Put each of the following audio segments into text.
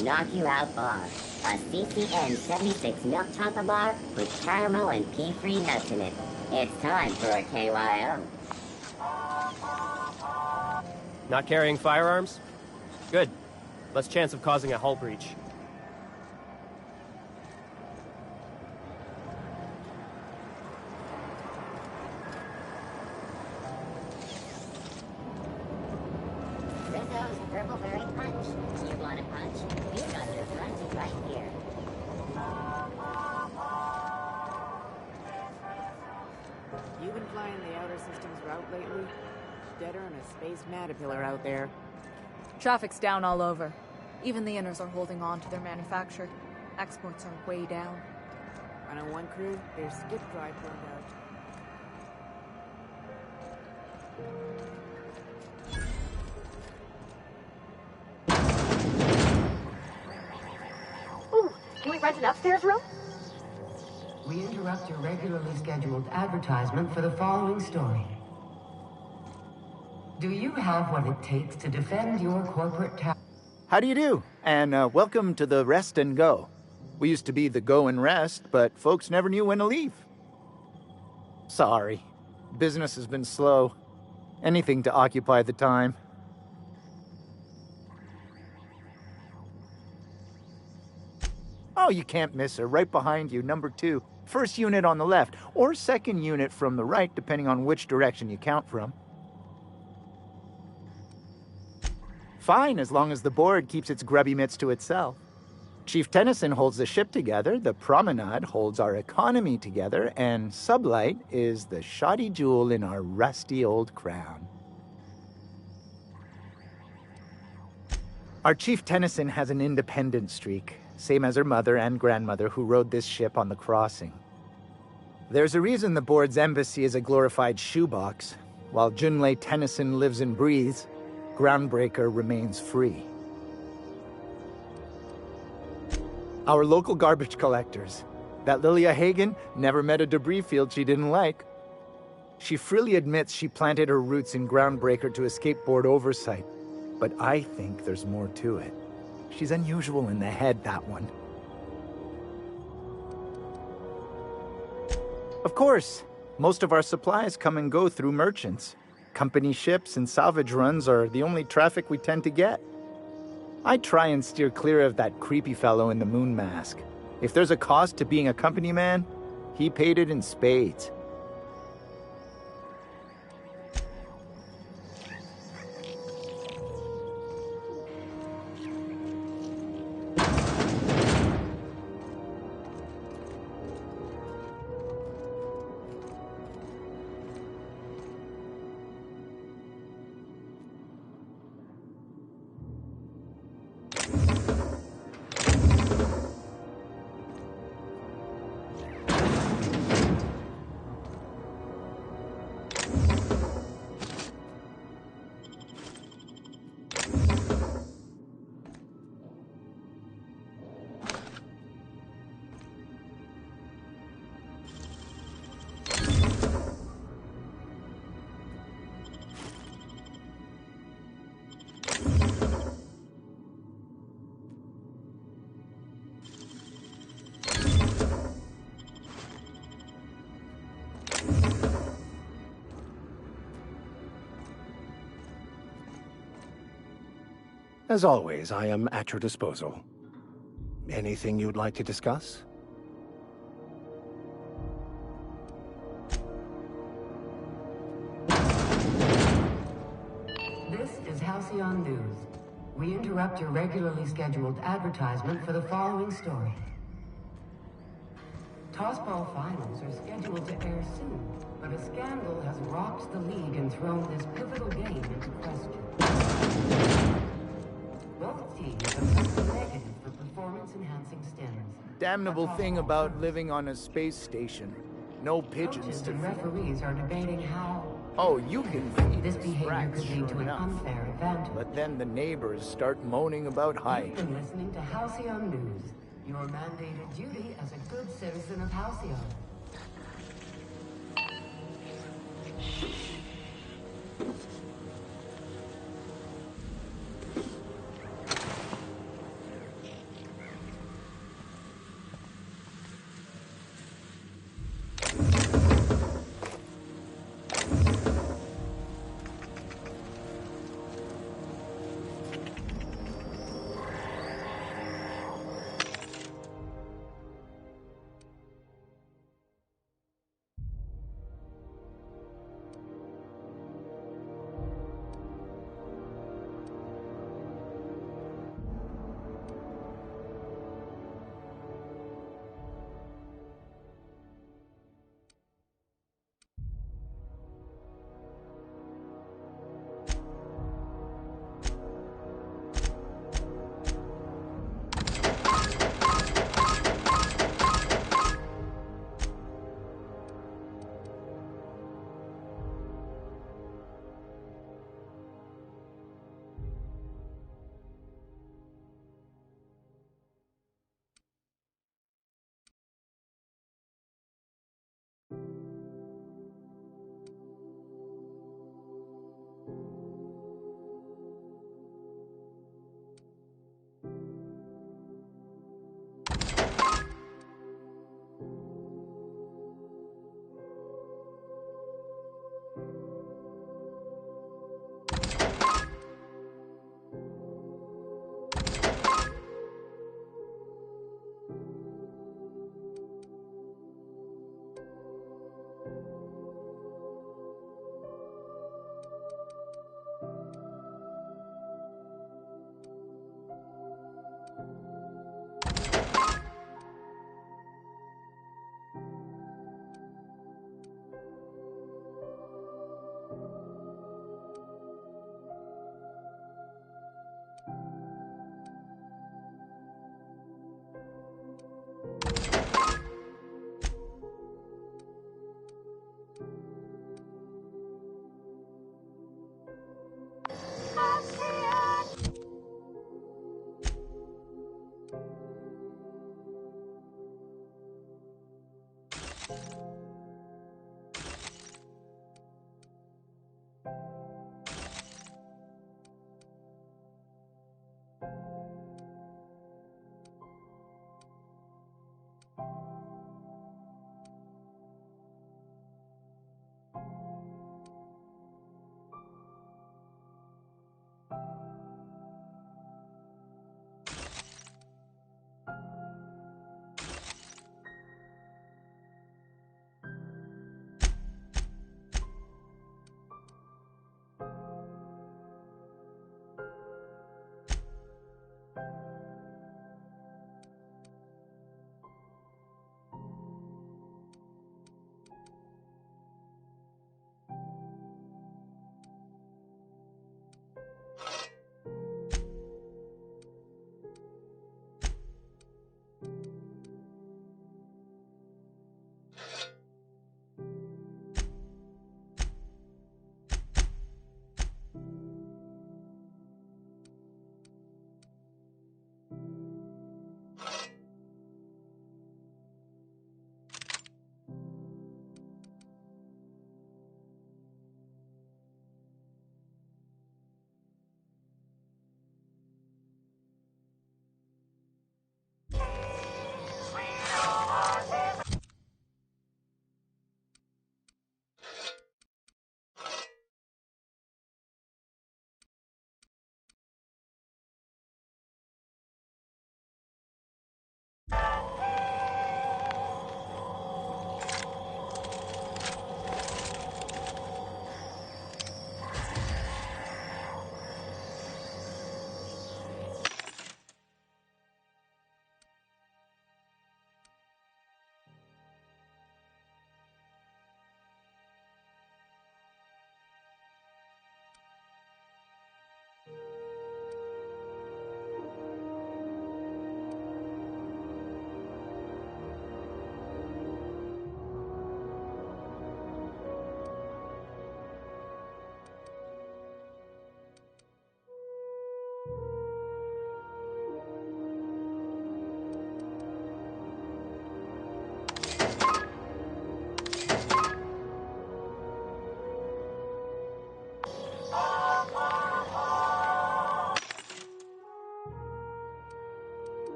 Knock you out bar. A CCN 76 milk chocolate bar with caramel and pea-free nuts in it. It's time for a KYO. Not carrying firearms? Good. Less chance of causing a hull breach. Rizzo's Purple Berry Punch. You want a punch? We've got the punch right here. You been flying the Outer Systems route lately? Deader than a space matapillar out there. Traffic's down all over. Even the inners are holding on to their manufacture. Exports are way down. On one crew, their skip drive burned out. Ooh, can we rent an upstairs room? We interrupt your regularly scheduled advertisement for the following story. Do you have what it takes to defend your corporate town? How do you do? And welcome to the Rest and Go. We used to be the Go and Rest, but folks never knew when to leave. Sorry. Business has been slow. Anything to occupy the time. Oh, you can't miss her. Right behind you, number 2. First unit on the left, or second unit from the right, depending on which direction you count from. Fine, as long as the board keeps its grubby mitts to itself. Chief Tennyson holds the ship together, the Promenade holds our economy together, and Sublight is the shoddy jewel in our rusty old crown. Our Chief Tennyson has an independent streak, same as her mother and grandmother who rode this ship on the crossing. There's a reason the board's embassy is a glorified shoebox. While Junlei Tennyson lives and breathes, Groundbreaker remains free. Our local garbage collectors. That Lilia Hagen never met a debris field she didn't like. She freely admits she planted her roots in Groundbreaker to escape board oversight. But I think there's more to it. She's unusual in the head, that one. Of course, most of our supplies come and go through merchants. Company ships and salvage runs are the only traffic we tend to get. I try and steer clear of that creepy fellow in the moon mask. If there's a cost to being a company man, he paid it in spades. As always, I am at your disposal. Anything you'd like to discuss? This is Halcyon News. We interrupt your regularly scheduled advertisement for the following story. Tossball finals are scheduled to air soon, but a scandal has rocked the league and thrown this pivotal game into question. Both teams have tested negative for performance-enhancing stims. Damnable thing about living on a space station. No pigeons Coaches to and feed. referees are debating how Oh, you can feed this behavior sprats, could lead to sure an enough. unfair advantage. But then the neighbors start moaning about You've height. been listening to Halcyon News, your mandated duty as a good citizen of Halcyon.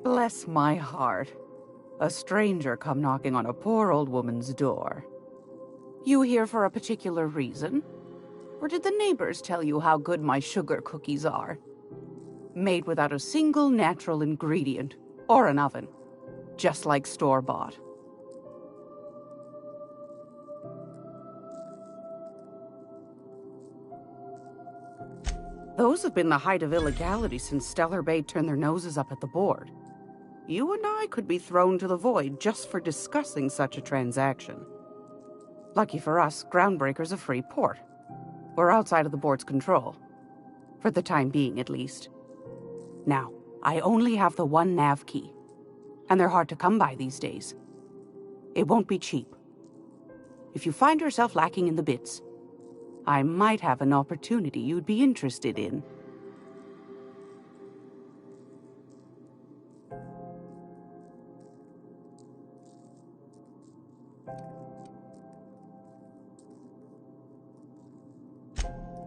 Bless my heart. A stranger come knocking on a poor old woman's door. You here for a particular reason? Or did the neighbors tell you how good my sugar cookies are? Made without a single natural ingredient, or an oven. Just like store-bought. Those have been the height of illegality since Stellar Bay turned their noses up at the board. You and I could be thrown to the void just for discussing such a transaction. Lucky for us, Groundbreaker's a free port. We're outside of the board's control. For the time being, at least. Now, I only have the one nav key. And they're hard to come by these days. It won't be cheap. If you find yourself lacking in the bits, I might have an opportunity you'd be interested in.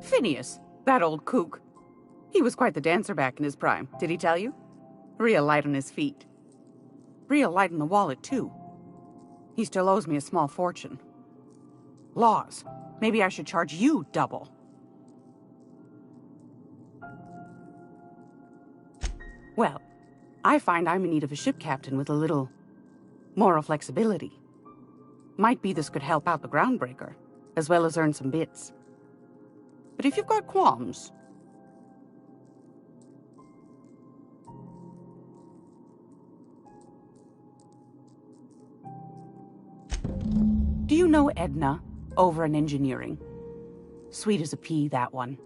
Phineas, that old kook. He was quite the dancer back in his prime, did he tell you? Real light on his feet. Real light in the wallet, too. He still owes me a small fortune. Laws. Maybe I should charge you double. Well, I find I'm in need of a ship captain with a little moral flexibility. Might be this could help out the Groundbreaker, as well as earn some bits. But if you've got qualms... Do you know Edna, over in engineering? Sweet as a pea, that one.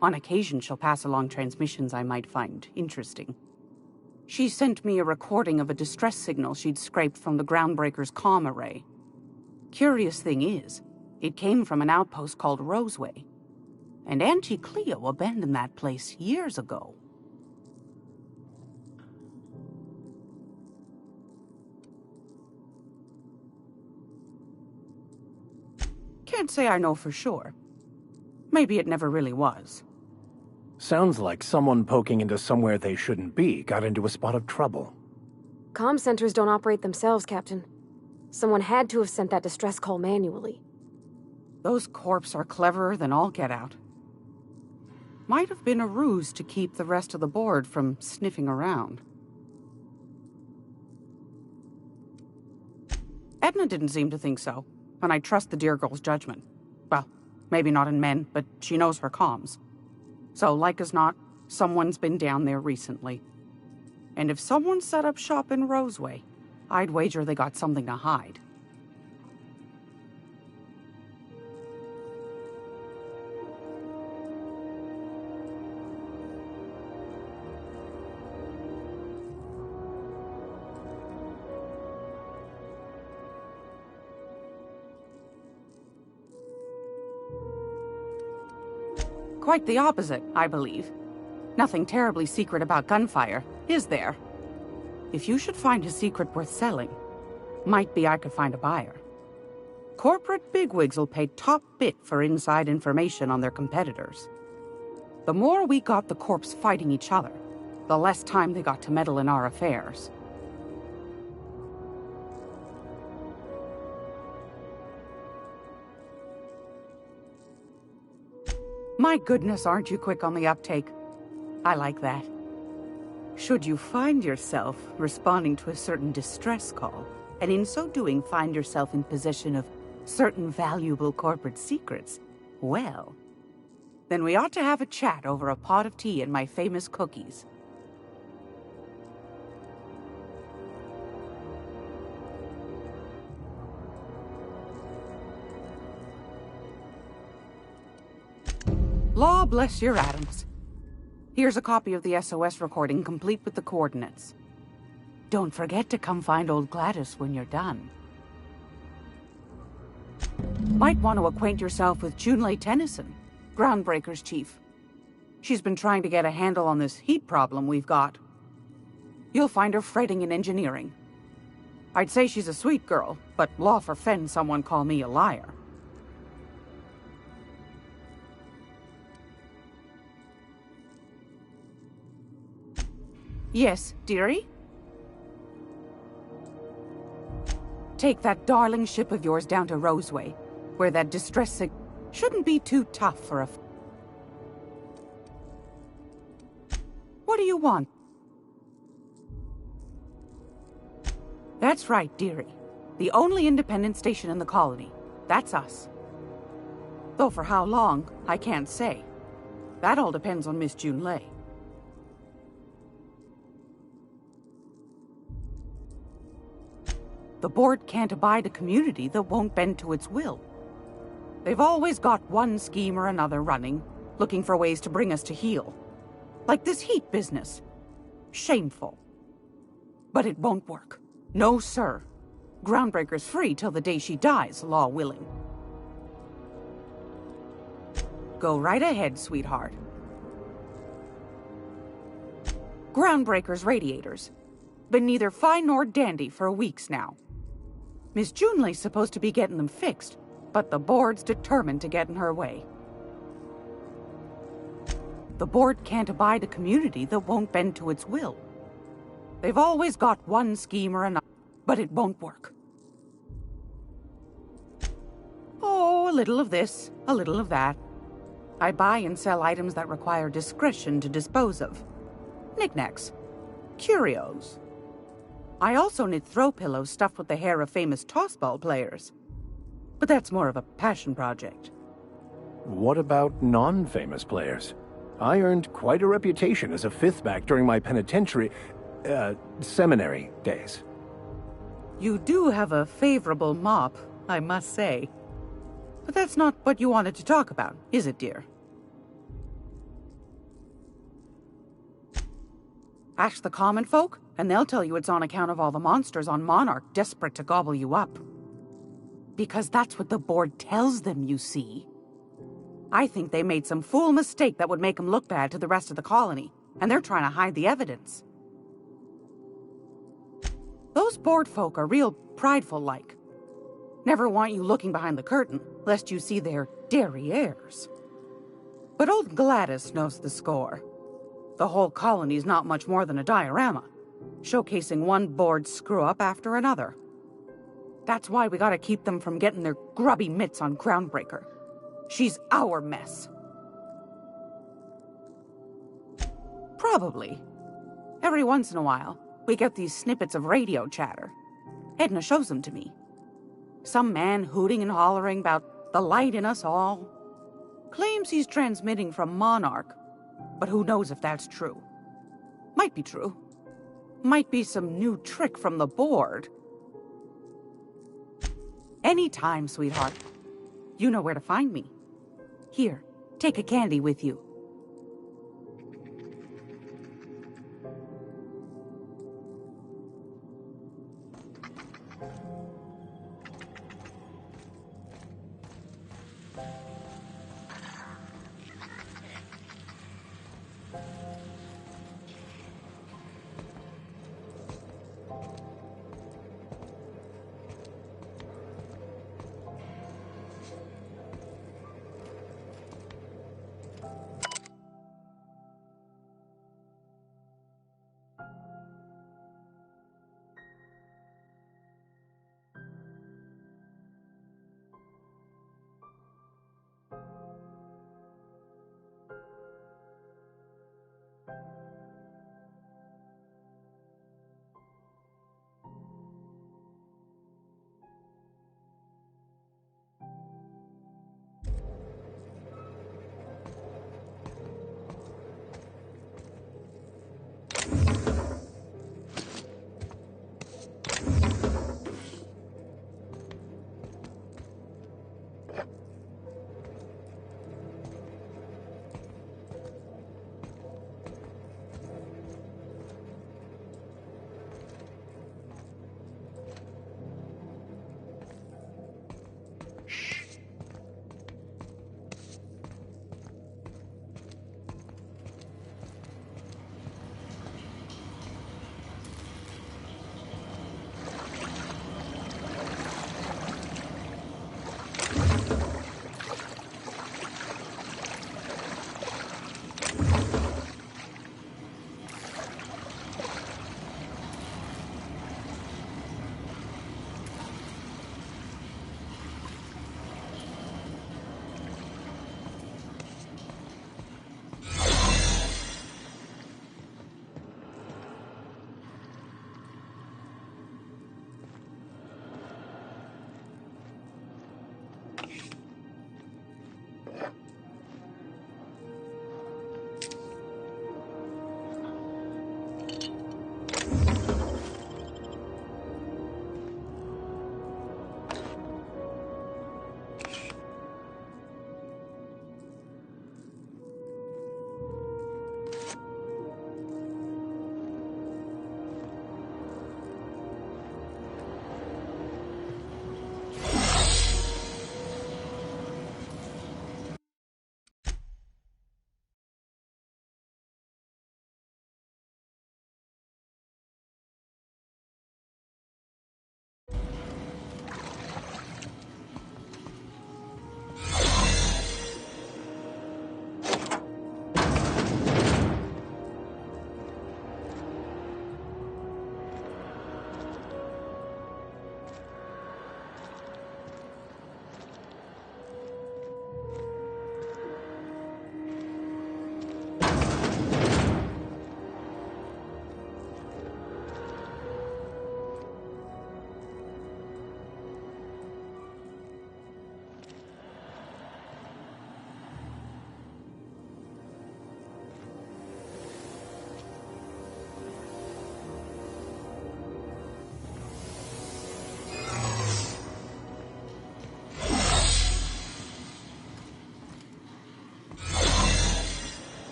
On occasion, she'll pass along transmissions I might find interesting. She sent me a recording of a distress signal she'd scraped from the Groundbreaker's comm array. Curious thing is, it came from an outpost called Roseway. And Auntie Cleo abandoned that place years ago. Can't say I know for sure. Maybe it never really was. Sounds like someone poking into somewhere they shouldn't be got into a spot of trouble. Comm centers don't operate themselves, Captain. Someone had to have sent that distress call manually. Those corps are cleverer than all get out. Might have been a ruse to keep the rest of the board from sniffing around. Edna didn't seem to think so, and I trust the dear girl's judgment. Well, maybe not in men, but she knows her comms. So, like as not, someone's been down there recently. And if someone set up shop in Roseway, I'd wager they got something to hide. Quite the opposite, I believe. Nothing terribly secret about gunfire, is there? If you should find a secret worth selling, might be I could find a buyer. Corporate bigwigs will pay top bit for inside information on their competitors. The more we got the corps fighting each other, the less time they got to meddle in our affairs. My goodness, aren't you quick on the uptake? I like that. Should you find yourself responding to a certain distress call, and in so doing find yourself in possession of certain valuable corporate secrets, well, then we ought to have a chat over a pot of tea and my famous cookies. Law bless your atoms. Here's a copy of the SOS recording, complete with the coordinates. Don't forget to come find old Gladys when you're done. Might want to acquaint yourself with Junlei Tennyson, Groundbreaker's chief. She's been trying to get a handle on this heat problem we've got. You'll find her fretting in engineering. I'd say she's a sweet girl, but law forfend someone call me a liar. Yes, dearie? take that darling ship of yours down to Roseway, where that distress shouldn't be too tough for a... What do you want? That's right, dearie. The only independent station in the colony. That's us. Though for how long, I can't say. That all depends on Miss Junlei. The board can't abide a community that won't bend to its will. They've always got one scheme or another running, looking for ways to bring us to heel. Like this heat business. Shameful. But it won't work. No, sir. Groundbreaker's free till the day she dies, law willing. Go right ahead, sweetheart. Groundbreaker's radiators. Been neither fine nor dandy for weeks now. Miss Junlei's supposed to be getting them fixed, but the board's determined to get in her way. The board can't abide a community that won't bend to its will. They've always got one scheme or another, but it won't work. Oh, a little of this, a little of that. I buy and sell items that require discretion to dispose of. Knickknacks. Curios. I also knit throw pillows stuffed with the hair of famous tossball players. But that's more of a passion project. What about non-famous players? I earned quite a reputation as a fifth-back during my penitentiary... seminary days. You do have a favorable mop, I must say. But that's not what you wanted to talk about, is it, dear? Ask the common folk, and they'll tell you it's on account of all the monsters on Monarch desperate to gobble you up. Because that's what the board tells them, you see. I think they made some fool mistake that would make them look bad to the rest of the colony, and they're trying to hide the evidence. Those board folk are real prideful-like. Never want you looking behind the curtain, lest you see their derrieres. But old Gladys knows the score. The whole colony's not much more than a diorama, showcasing one board screw-up after another. That's why we gotta keep them from getting their grubby mitts on Groundbreaker. She's our mess. Probably. Every once in a while, we get these snippets of radio chatter. Edna shows them to me. Some man hooting and hollering about the light in us all. Claims he's transmitting from Monarch, but who knows if that's true. Might be true. Might be some new trick from the board. Anytime, sweetheart. You know where to find me. Here, take a candy with you.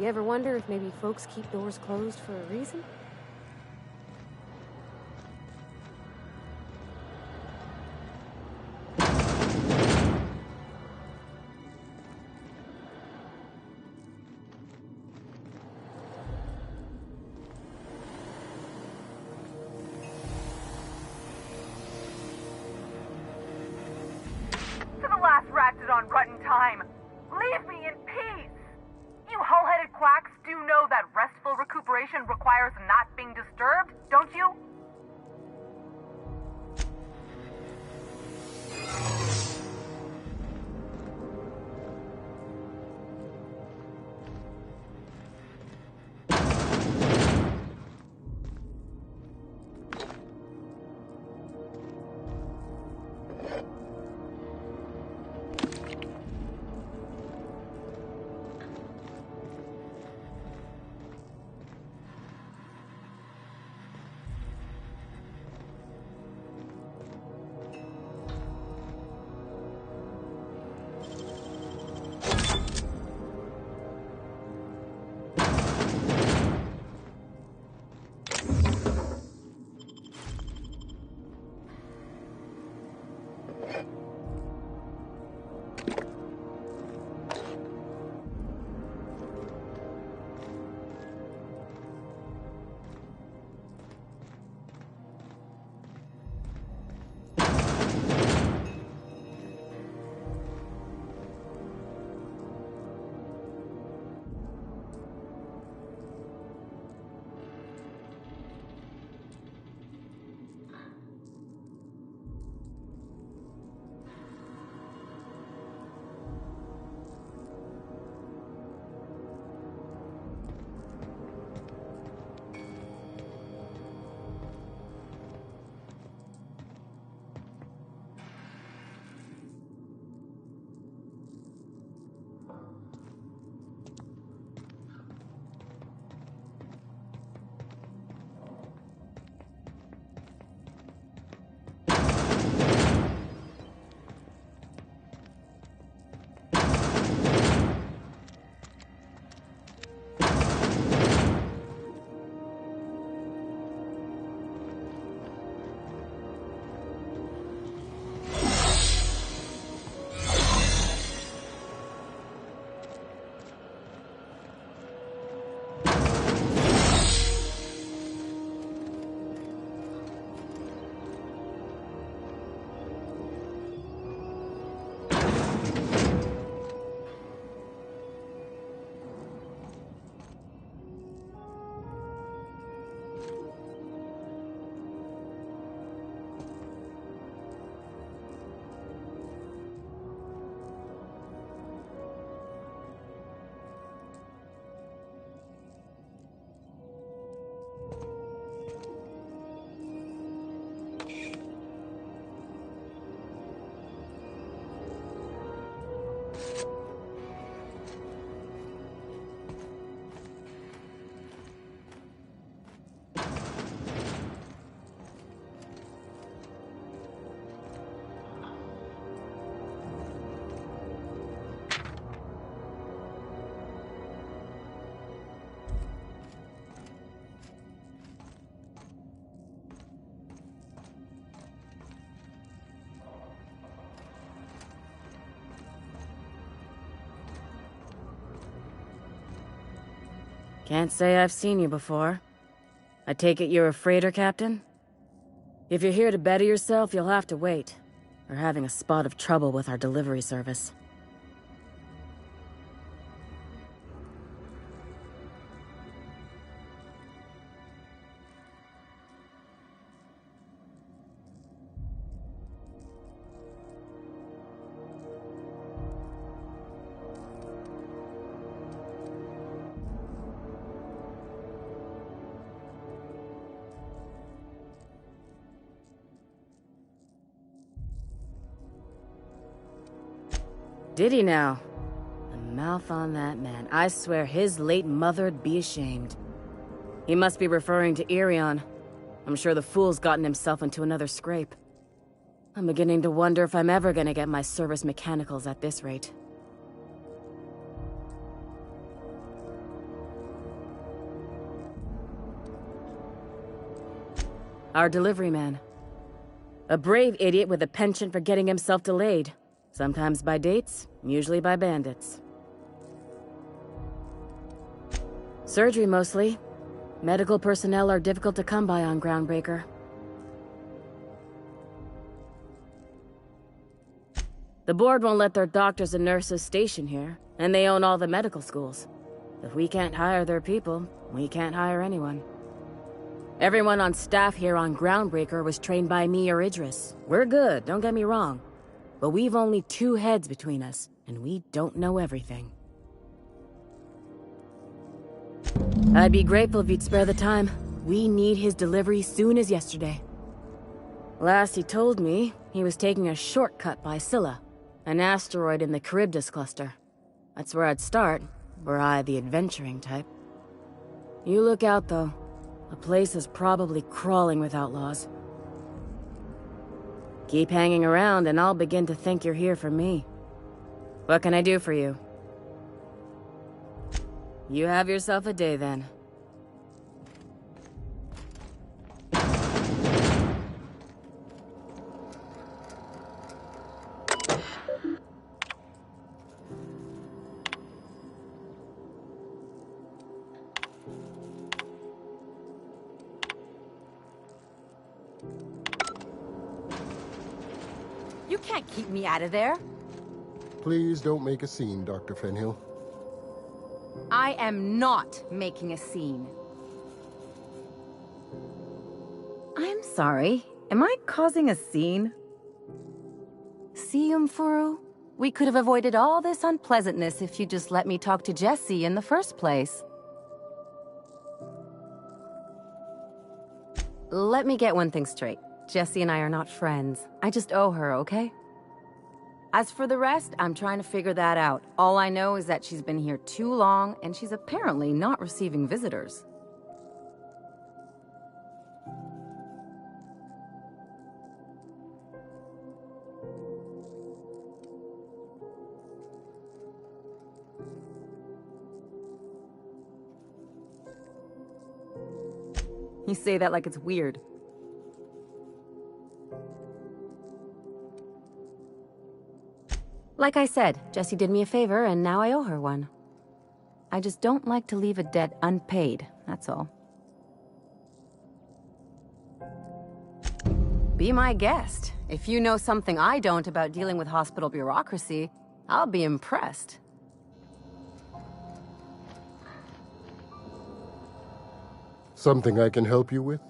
You ever wonder if maybe folks keep doors closed for a reason? To the last ratchet on rotten time, leave me in peace! You hull-headed quacks do know that restful recuperation requires not Can't say I've seen you before. I take it you're a freighter captain? If you're here to better yourself, you'll have to wait. We're having a spot of trouble with our delivery service. Did he now? The mouth on that man. I swear his late mother'd be ashamed. He must be referring to Irion. I'm sure the fool's gotten himself into another scrape. I'm beginning to wonder if I'm ever gonna get my service mechanicals at this rate. Our delivery man. A brave idiot with a penchant for getting himself delayed. Sometimes by dates, usually by bandits. Surgery mostly. Medical personnel are difficult to come by on Groundbreaker. The board won't let their doctors and nurses station here, and they own all the medical schools. If we can't hire their people, we can't hire anyone. Everyone on staff here on Groundbreaker was trained by me or Idris. We're good, don't get me wrong. But we've only 2 heads between us, and we don't know everything. I'd be grateful if you'd spare the time. We need his delivery soon as yesterday. Last he told me, he was taking a shortcut by Scylla, an asteroid in the Charybdis cluster. That's where I'd start, were I the adventuring type. You look out, though. The place is probably crawling with outlaws. Keep hanging around and I'll begin to think you're here for me. What can I do for you? You have yourself a day then. You can't keep me out of there. Please don't make a scene, Dr. Fenhill. I am not making a scene. I'm sorry. Am I causing a scene? See, Umfuru? We could have avoided all this unpleasantness if you just let me talk to Jessie in the first place. Let me get one thing straight. Jessie and I are not friends. I just owe her, okay? As for the rest, I'm trying to figure that out. All I know is that she's been here too long, and she's apparently not receiving visitors. You say that like it's weird. Like I said, Jessie did me a favor, and now I owe her one. I just don't like to leave a debt unpaid, that's all. Be my guest. If you know something I don't about dealing with hospital bureaucracy, I'll be impressed. Something I can help you with?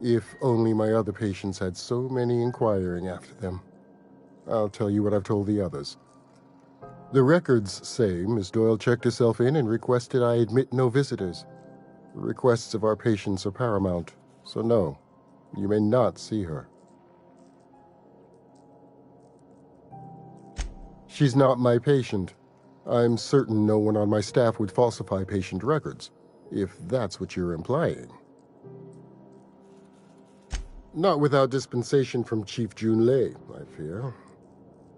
If only my other patients had so many inquiring after them. I'll tell you what I've told the others. The records say Miss Doyle checked herself in and requested I admit no visitors. The requests of our patients are paramount, so no, you may not see her. She's not my patient. I'm certain no one on my staff would falsify patient records, if that's what you're implying. Not without dispensation from Chief Junlei, I fear.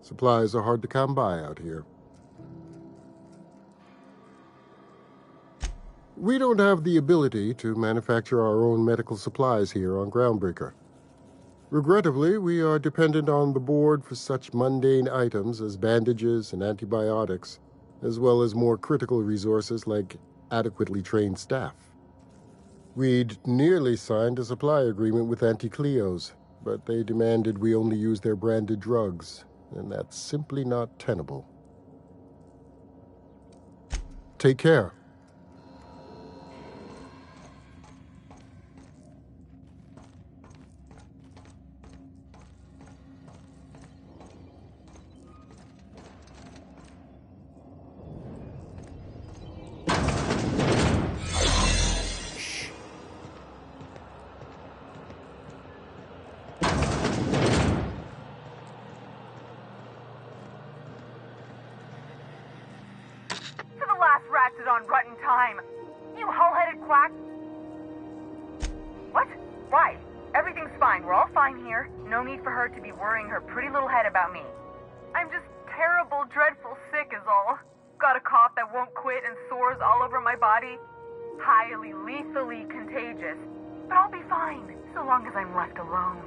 Supplies are hard to come by out here. We don't have the ability to manufacture our own medical supplies here on Groundbreaker. Regrettably, we are dependent on the board for such mundane items as bandages and antibiotics, as well as more critical resources like adequately trained staff. We'd nearly signed a supply agreement with Anti-Cleos, but they demanded we only use their branded drugs, and that's simply not tenable. Take care. On rotten time. You hull-headed quack. What? Why? Everything's fine. We're all fine here. No need for her to be worrying her pretty little head about me. I'm just terrible, dreadful sick is all. Got a cough that won't quit and sores all over my body. Highly, lethally contagious. But I'll be fine, so long as I'm left alone.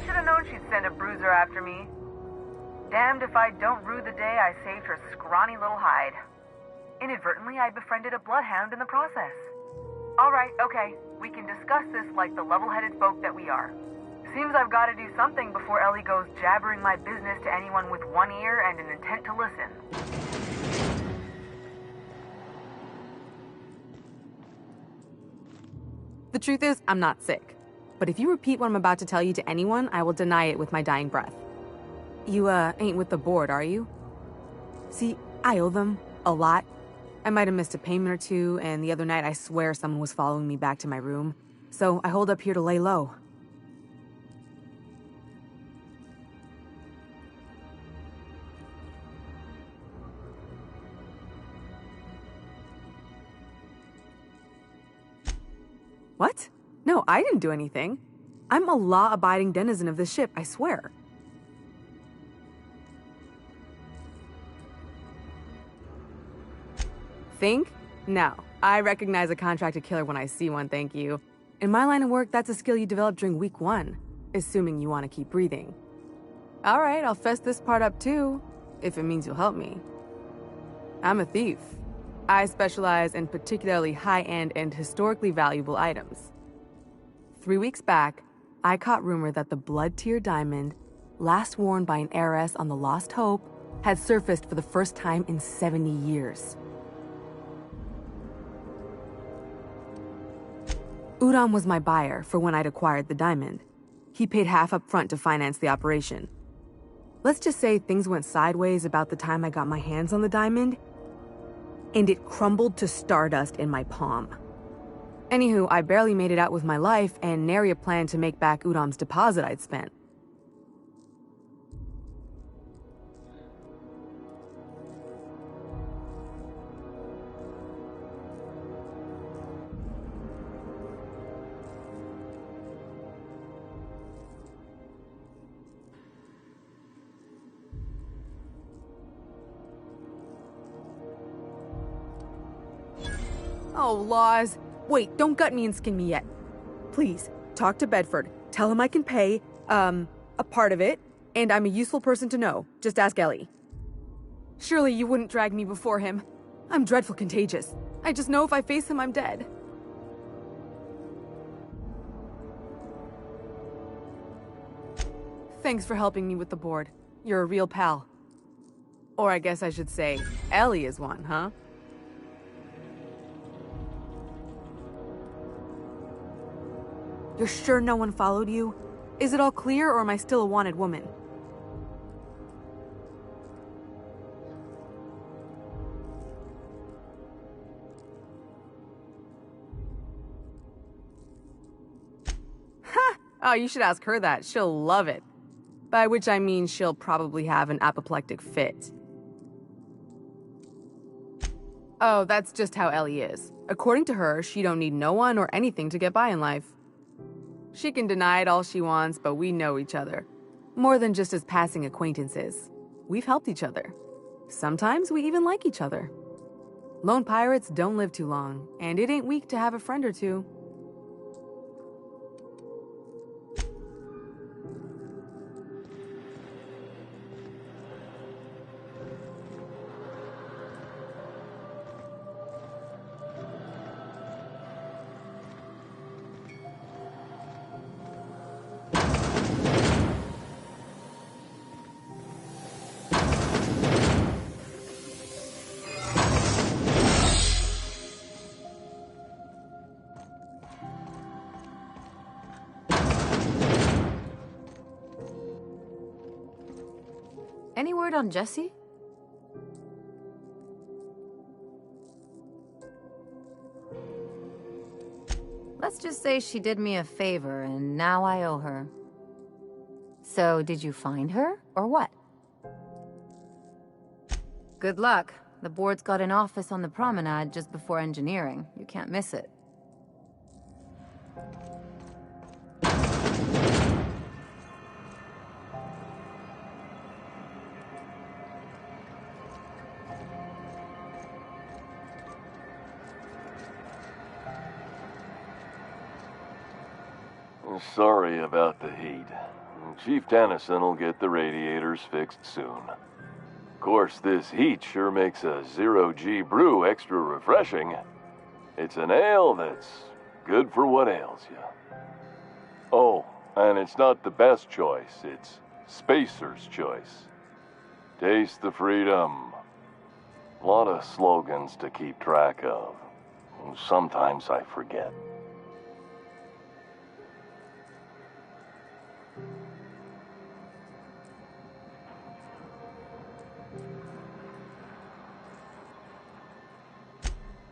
Should've known she'd send a bruiser after me. Damned if I don't rue the day I saved her scrawny little hide. Inadvertently, I befriended a bloodhound in the process. Alright, okay, we can discuss this like the level-headed folk that we are. Seems I've got to do something before Ellie goes jabbering my business to anyone with one ear and an intent to listen. The truth is, I'm not sick. But if you repeat what I'm about to tell you to anyone, I will deny it with my dying breath. You, ain't with the board, are you? See, I owe them a lot. I might have missed a payment or two, and the other night I swear someone was following me back to my room. So I hold up here to lay low. What? No, I didn't do anything. I'm a law-abiding denizen of this ship, I swear. Think? No. I recognize a contracted killer when I see one, thank you. In my line of work, that's a skill you develop during week 1, assuming you want to keep breathing. Alright, I'll fess this part up too, if it means you'll help me. I'm a thief. I specialize in particularly high-end and historically valuable items. 3 weeks back, I caught rumor that the blood-tier diamond, last worn by an heiress on the Lost Hope, had surfaced for the first time in 70 years. Udom was my buyer for when I'd acquired the diamond. He paid half up front to finance the operation. Let's just say things went sideways about the time I got my hands on the diamond, and it crumbled to stardust in my palm. Anywho, I barely made it out with my life, and nary a plan to make back Udom's deposit I'd spent. Oh, laws. Wait, don't gut me and skin me yet. Please, talk to Bedford. Tell him I can pay, a part of it, and I'm a useful person to know. Just ask Ellie. Surely you wouldn't drag me before him. I'm dreadful contagious. I just know if I face him, I'm dead. Thanks for helping me with the board. You're a real pal. Or I guess I should say, Ellie is one, huh? You're sure no one followed you? Is it all clear, or am I still a wanted woman? Ha! Oh, you should ask her that. She'll love it. By which I mean she'll probably have an apoplectic fit. Oh, that's just how Ellie is. According to her, she don't need no one or anything to get by in life. She can deny it all she wants, but we know each other. More than just as passing acquaintances. We've helped each other. Sometimes we even like each other. Lone pirates don't live too long, and it ain't weak to have a friend or two. Any word on Jessie? Let's just say she did me a favor, and now I owe her. So, did you find her, or what? Good luck. The board's got an office on the promenade just before engineering. You can't miss it. Sorry about the heat. Chief Tennyson will get the radiators fixed soon. Of course, this heat sure makes a zero-G brew extra refreshing. It's an ale that's good for what ails you. Oh, and it's not the best choice, it's Spacer's choice. Taste the freedom. A lot of slogans to keep track of. Sometimes I forget.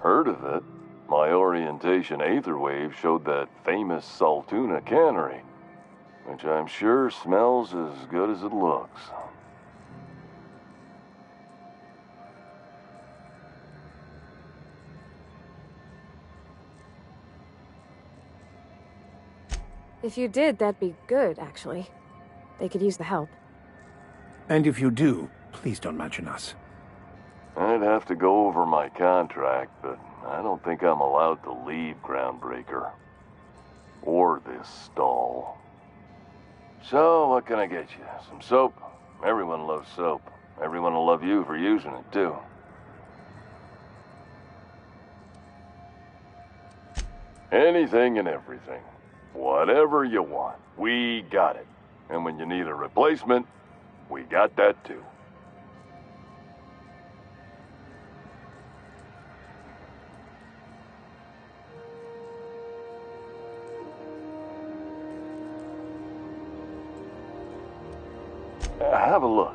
Heard of it. My orientation aetherwave showed that famous Saltuna cannery, which I'm sure smells as good as it looks. If you did, that'd be good, actually. They could use the help. And if you do, please don't mention us. I'd have to go over my contract, but I don't think I'm allowed to leave Groundbreaker. Or this stall. So, what can I get you? Some soap? Everyone loves soap. Everyone will love you for using it, too. Anything and everything. Whatever you want, we got it. And when you need a replacement, we got that, too. Have a look.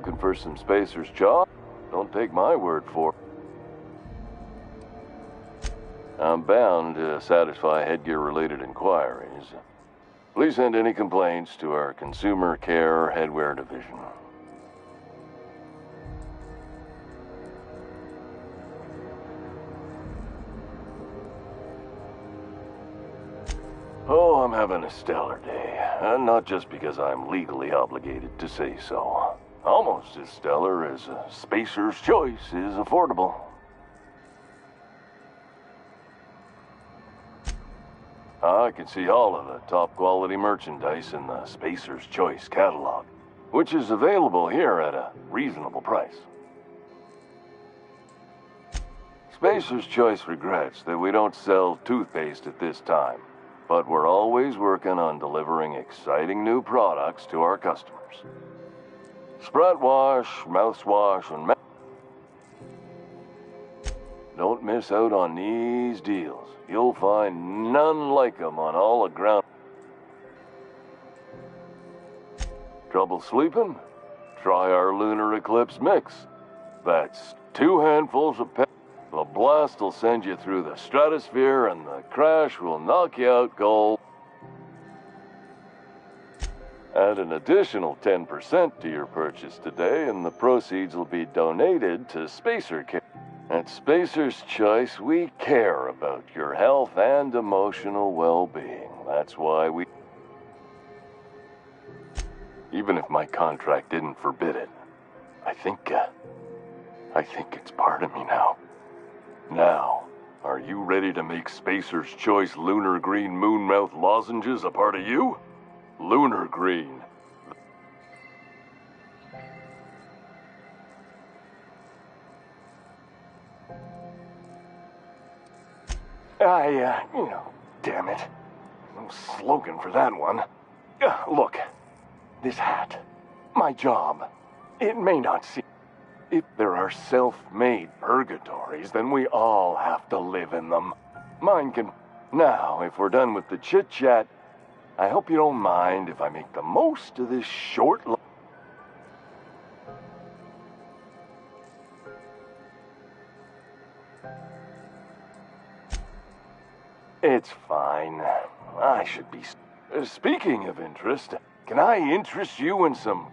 looking for some Spacer's job? Don't take my word for it. I'm bound to satisfy headgear-related inquiries. Please send any complaints to our Consumer Care Headwear Division. Oh, I'm having a stellar day. And not just because I'm legally obligated to say so. Almost as stellar as a Spacer's Choice is affordable. I can see all of the top quality merchandise in the Spacer's Choice catalog, which is available here at a reasonable price. Spacer's Choice regrets that we don't sell toothpaste at this time, but we're always working on delivering exciting new products to our customers. Sprout wash, mouthwash, and don't miss out on these deals. You'll find none like them on all the ground. Trouble sleeping? Try our Lunar Eclipse Mix. That's 2 handfuls of pep. The blast will send you through the stratosphere and the crash will knock you out cold. Add an additional 10% to your purchase today and the proceeds will be donated to Spacer Care. At Spacer's Choice, we care about your health and emotional well-being. That's why we... Even if my contract didn't forbid it, I think it's part of me now. Now, are you ready to make Spacer's Choice Lunar Green Moonmouth lozenges a part of you? Lunar Green. Damn it. No slogan for that one. Look, this hat, my job, it may not seem... If there are self-made purgatories, then we all have to live in them. Mine can... Now, if we're done with the chit-chat, I hope you don't mind if I make the most of this short... It's fine. I should be... Speaking of interest, can I interest you in some...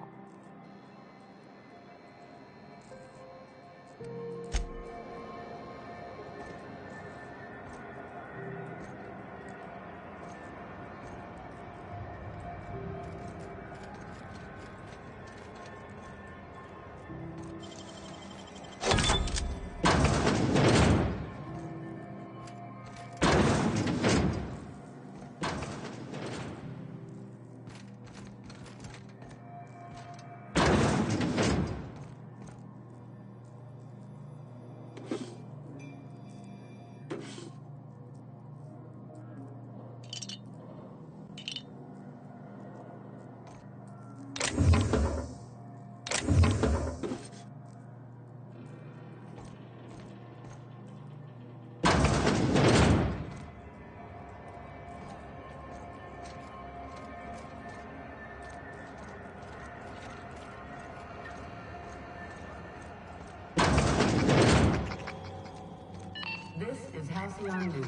Halcyon News.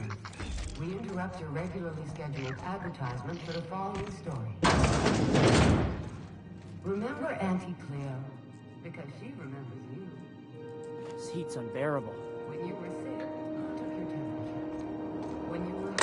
We interrupt your regularly scheduled advertisement for the following story. Remember Auntie Cleo? Because she remembers you. This heat's unbearable. When you were sick, who took your temperature? When you were...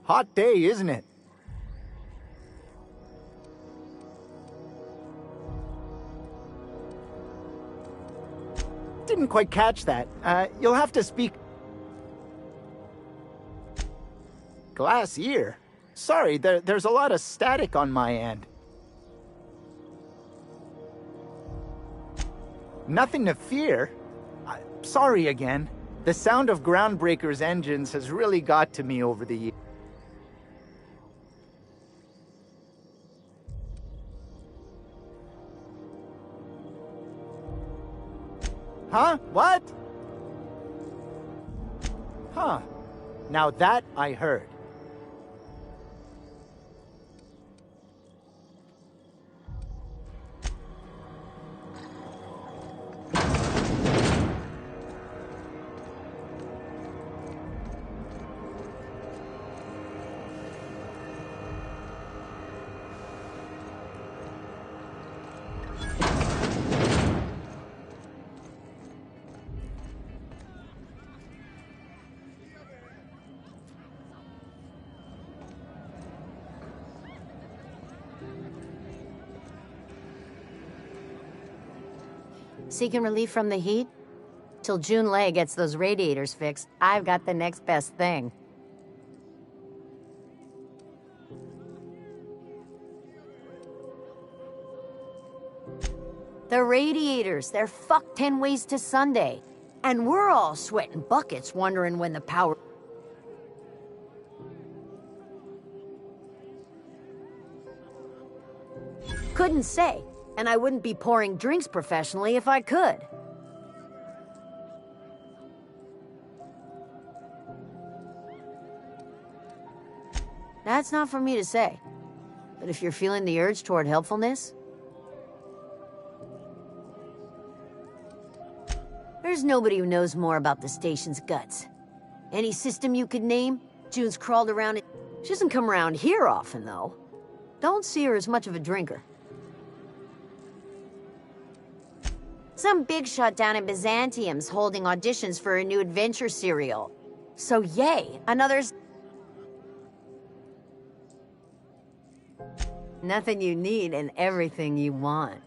Hot day, isn't it? Didn't quite catch that. You'll have to speak... Glass ear? Sorry, there's a lot of static on my end. Nothing to fear. Sorry again. The sound of Groundbreaker's engines has really got to me over the years. Huh? What? Huh. Now that I heard. Seeking relief from the heat? Till June Lay gets those radiators fixed, I've got the next best thing. The radiators, they're fucked 10 ways to Sunday. And we're all sweating buckets wondering when the power... Couldn't say. And I wouldn't be pouring drinks professionally if I could. That's not for me to say. But if you're feeling the urge toward helpfulness... There's nobody who knows more about the station's guts. Any system you could name, June's crawled around it. She doesn't come around here often, though. Don't see her as much of a drinker. Some big shot down in Byzantium's holding auditions for a new adventure serial. So yay, another... Nothing you need and everything you want.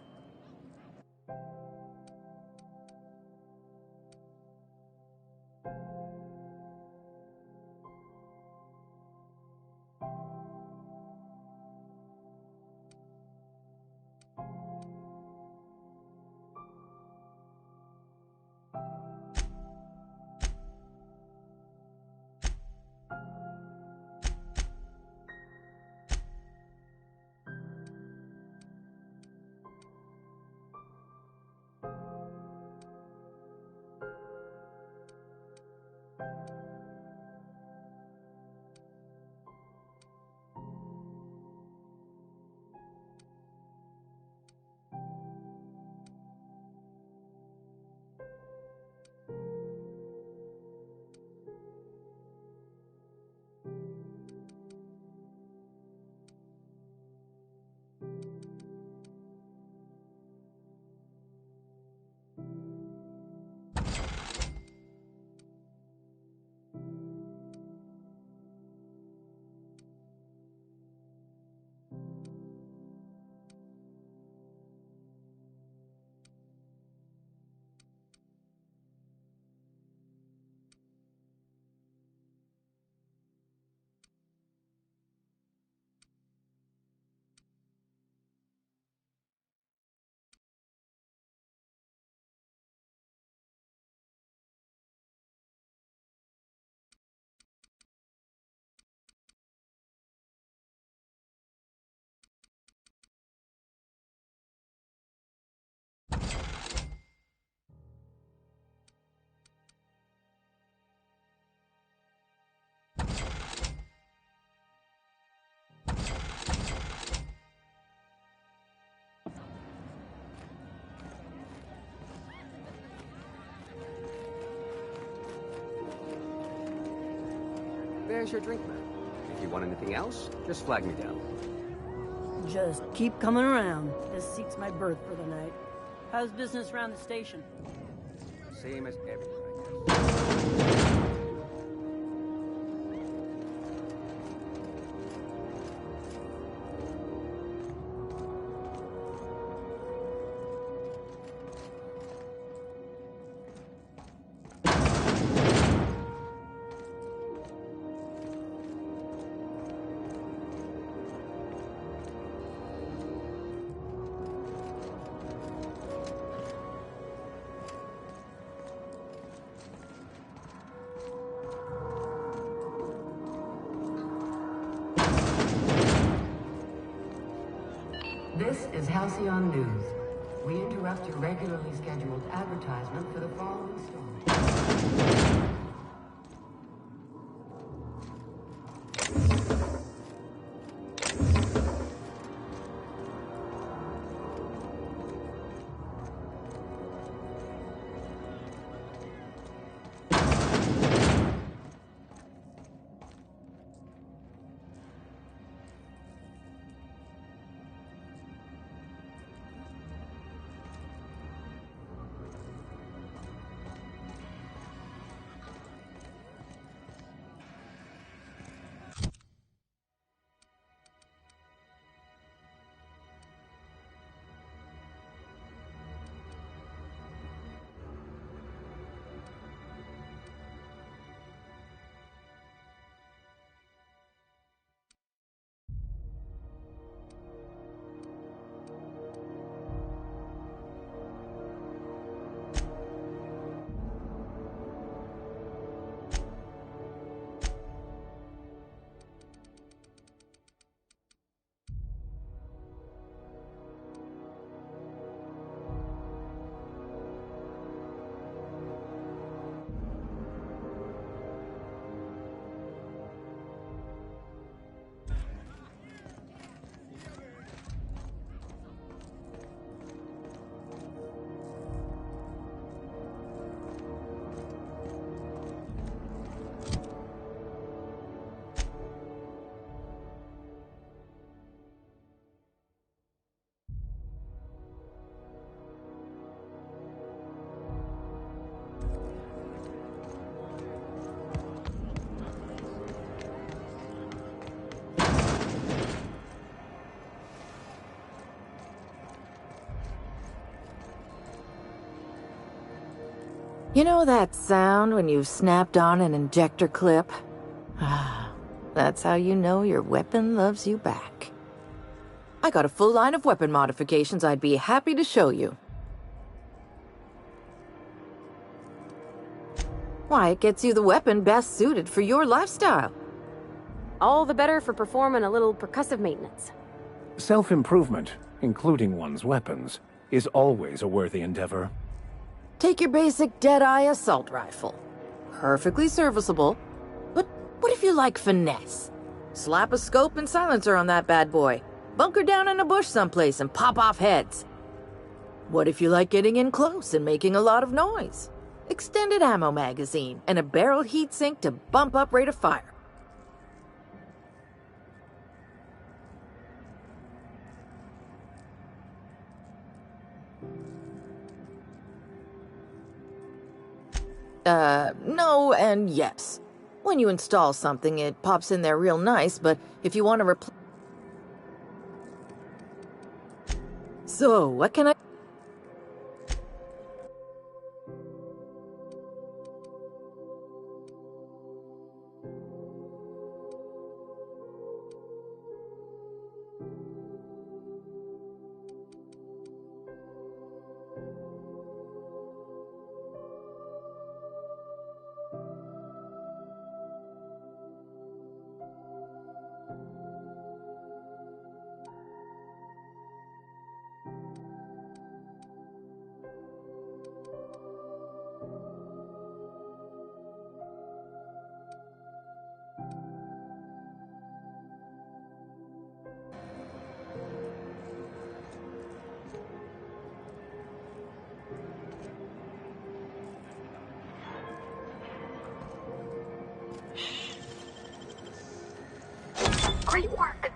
there's your drink man. If you want anything else, just flag me down. Just keep coming around. This seat's my berth for the night. How's business around the station? Same as everywhere, This is Halcyon News. We interrupt your regularly scheduled advertisement for the following story. You know that sound when you've snapped on an injector clip? That's how you know your weapon loves you back. I got a full line of weapon modifications I'd be happy to show you. Why, it gets you the weapon best suited for your lifestyle. All the better for performing a little percussive maintenance. Self-improvement, including one's weapons, is always a worthy endeavor. Take your basic Deadeye assault rifle. Perfectly serviceable. But what if you like finesse? Slap a scope and silencer on that bad boy. Bunker down in a bush someplace and pop off heads. What if you like getting in close and making a lot of noise? Extended ammo magazine and a barrel heatsink to bump up rate of fire. No and yes. When you install something, it pops in there real nice, but if you want to replace... So, what can I... Great work.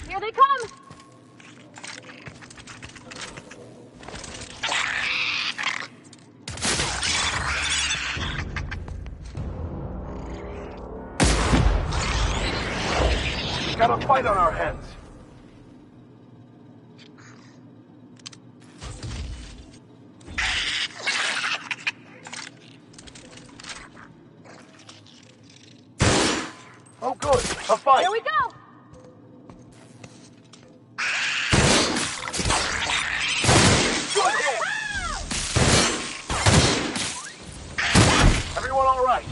Here they come! Got a fight on our hands. Oh good, a fight! Here we go! Everyone all right?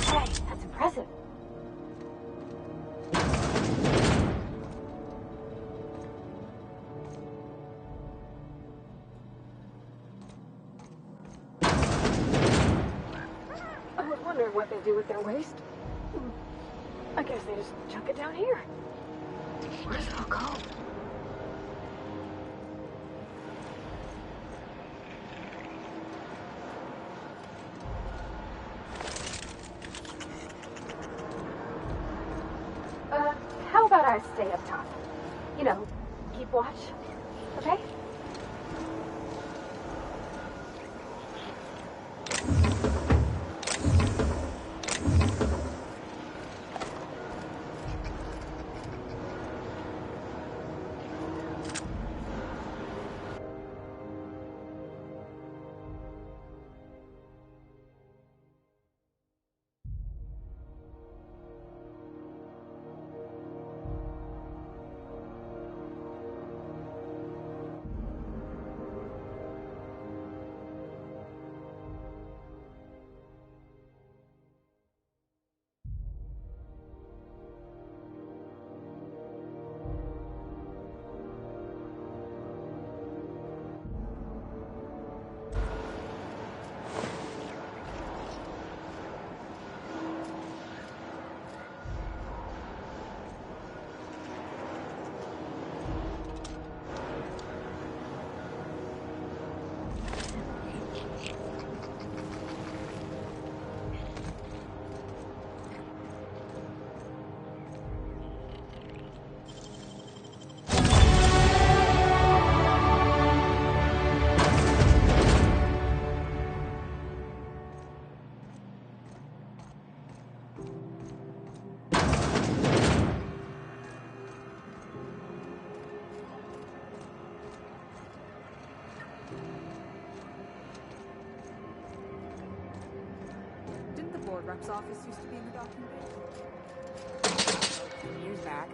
Hey, that's impressive. I was wondering what they do with their waste. I guess they just chuck it down here. Where does it all go? How about I stay up top? You know, keep watch. Okay? Board rep's office used to be in the docking bay. Years back.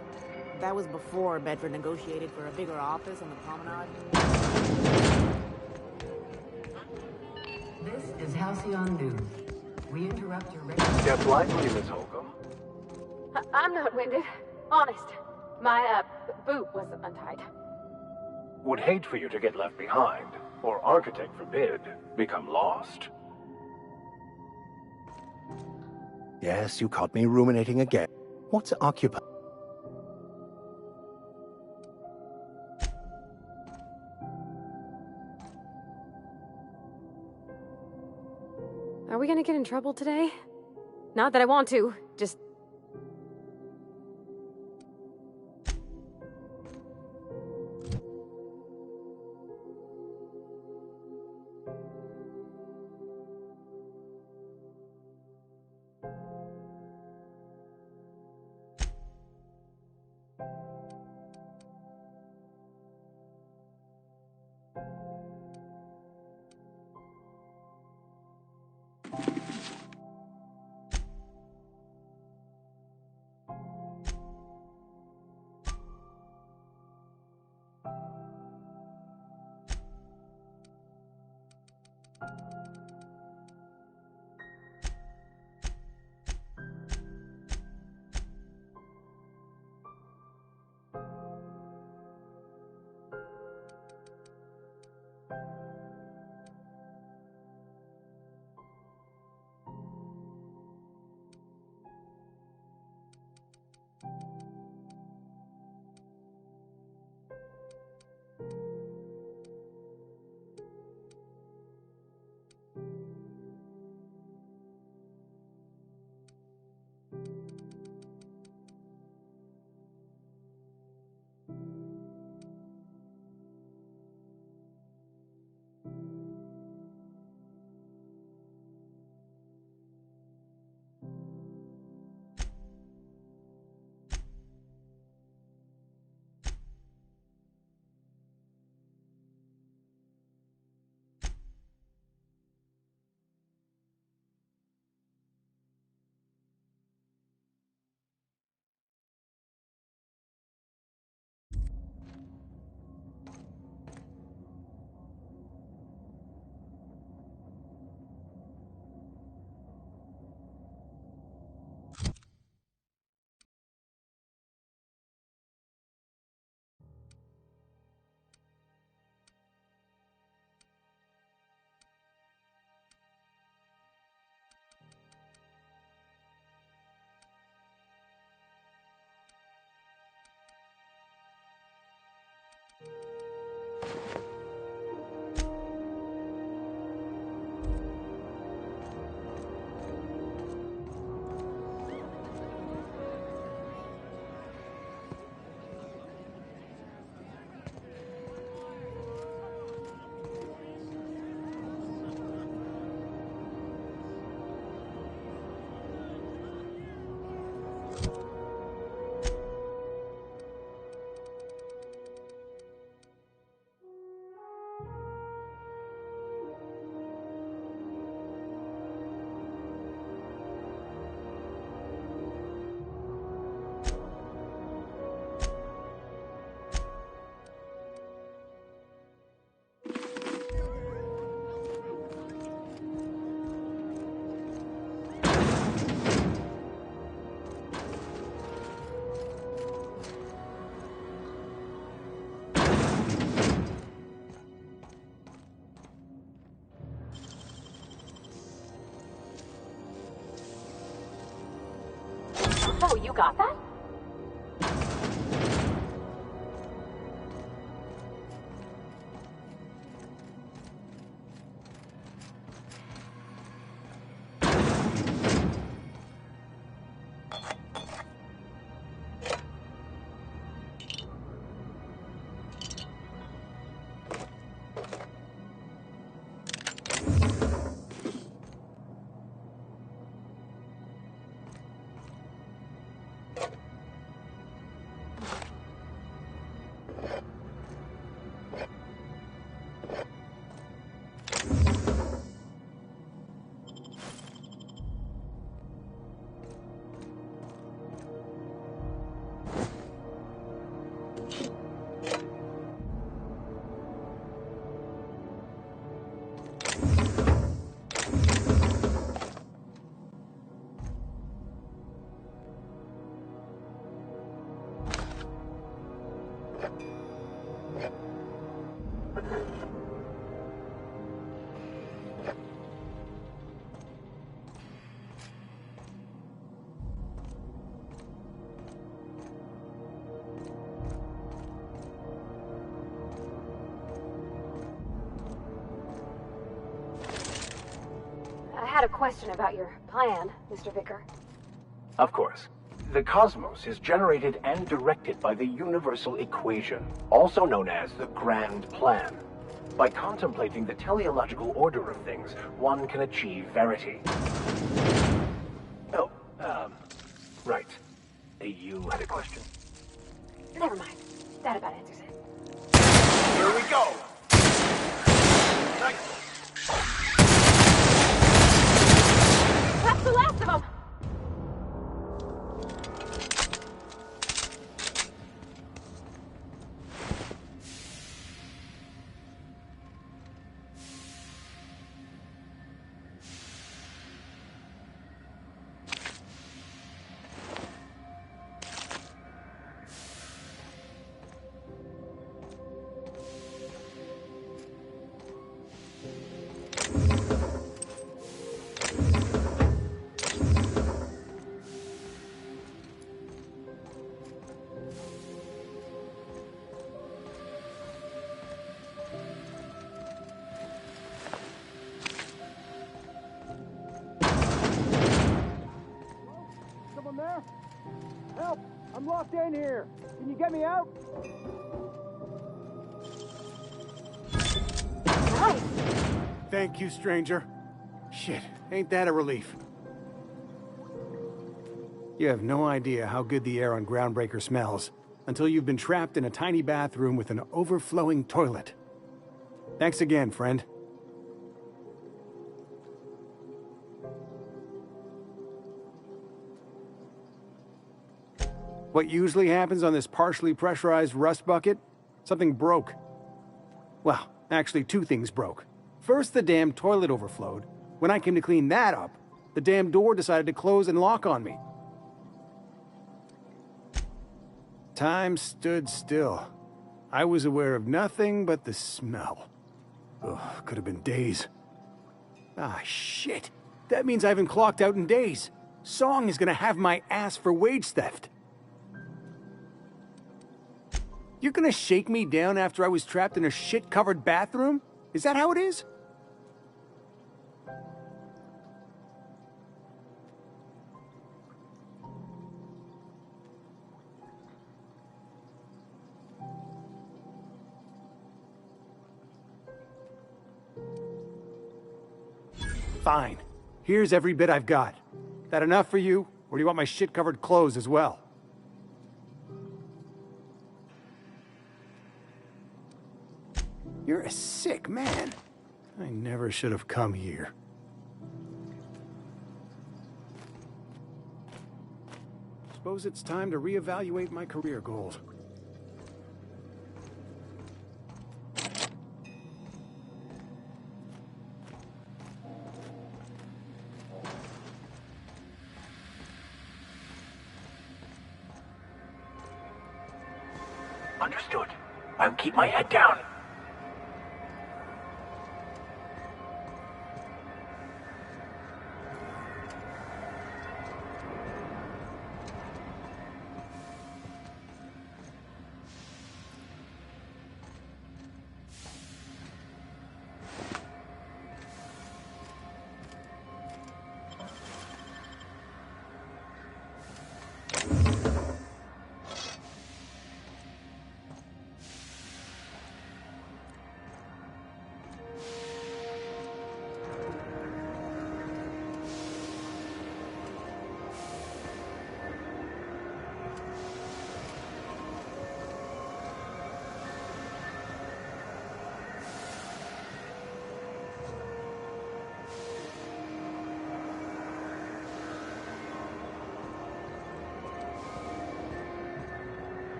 That was before Bedford negotiated for a bigger office on the promenade. This is Halcyon News. We interrupt your Step lightly, Miss Holcomb. I'm not winded. Honest. My, boot was untied. Would hate for you to get left behind, or architect forbid, become lost. Yes, you caught me ruminating again. What's occupied? Are we gonna get in trouble today? Not that I want to, just... Oh, you got that? had a question about your plan, Mr. Vicker. Of course. The cosmos is generated and directed by the universal equation, also known as the Grand Plan. By contemplating the teleological order of things, one can achieve verity. Oh, right. You had a question? Never mind. That about answers it. Here we go! Nice. That's the last of them! There? Help! I'm locked in here. Can you get me out? Nice. Thank you, stranger. Shit, ain't that a relief? You have no idea how good the air on Groundbreaker smells until you've been trapped in a tiny bathroom with an overflowing toilet. Thanks again, friend. What usually happens on this partially pressurized rust bucket? Something broke. Well, actually 2 things broke. First, the damn toilet overflowed. When I came to clean that up, the damn door decided to close and lock on me. Time stood still. I was aware of nothing but the smell. Ugh, could have been days. Ah, shit. That means I haven't clocked out in days. Song is gonna have my ass for wage theft. You're gonna shake me down after I was trapped in a shit-covered bathroom? Is that how it is? Fine. Here's every bit I've got. That enough for you, or do you want my shit-covered clothes as well? You're a sick man. I never should have come here. Suppose it's time to reevaluate my career goals. Understood. I'll keep my head down.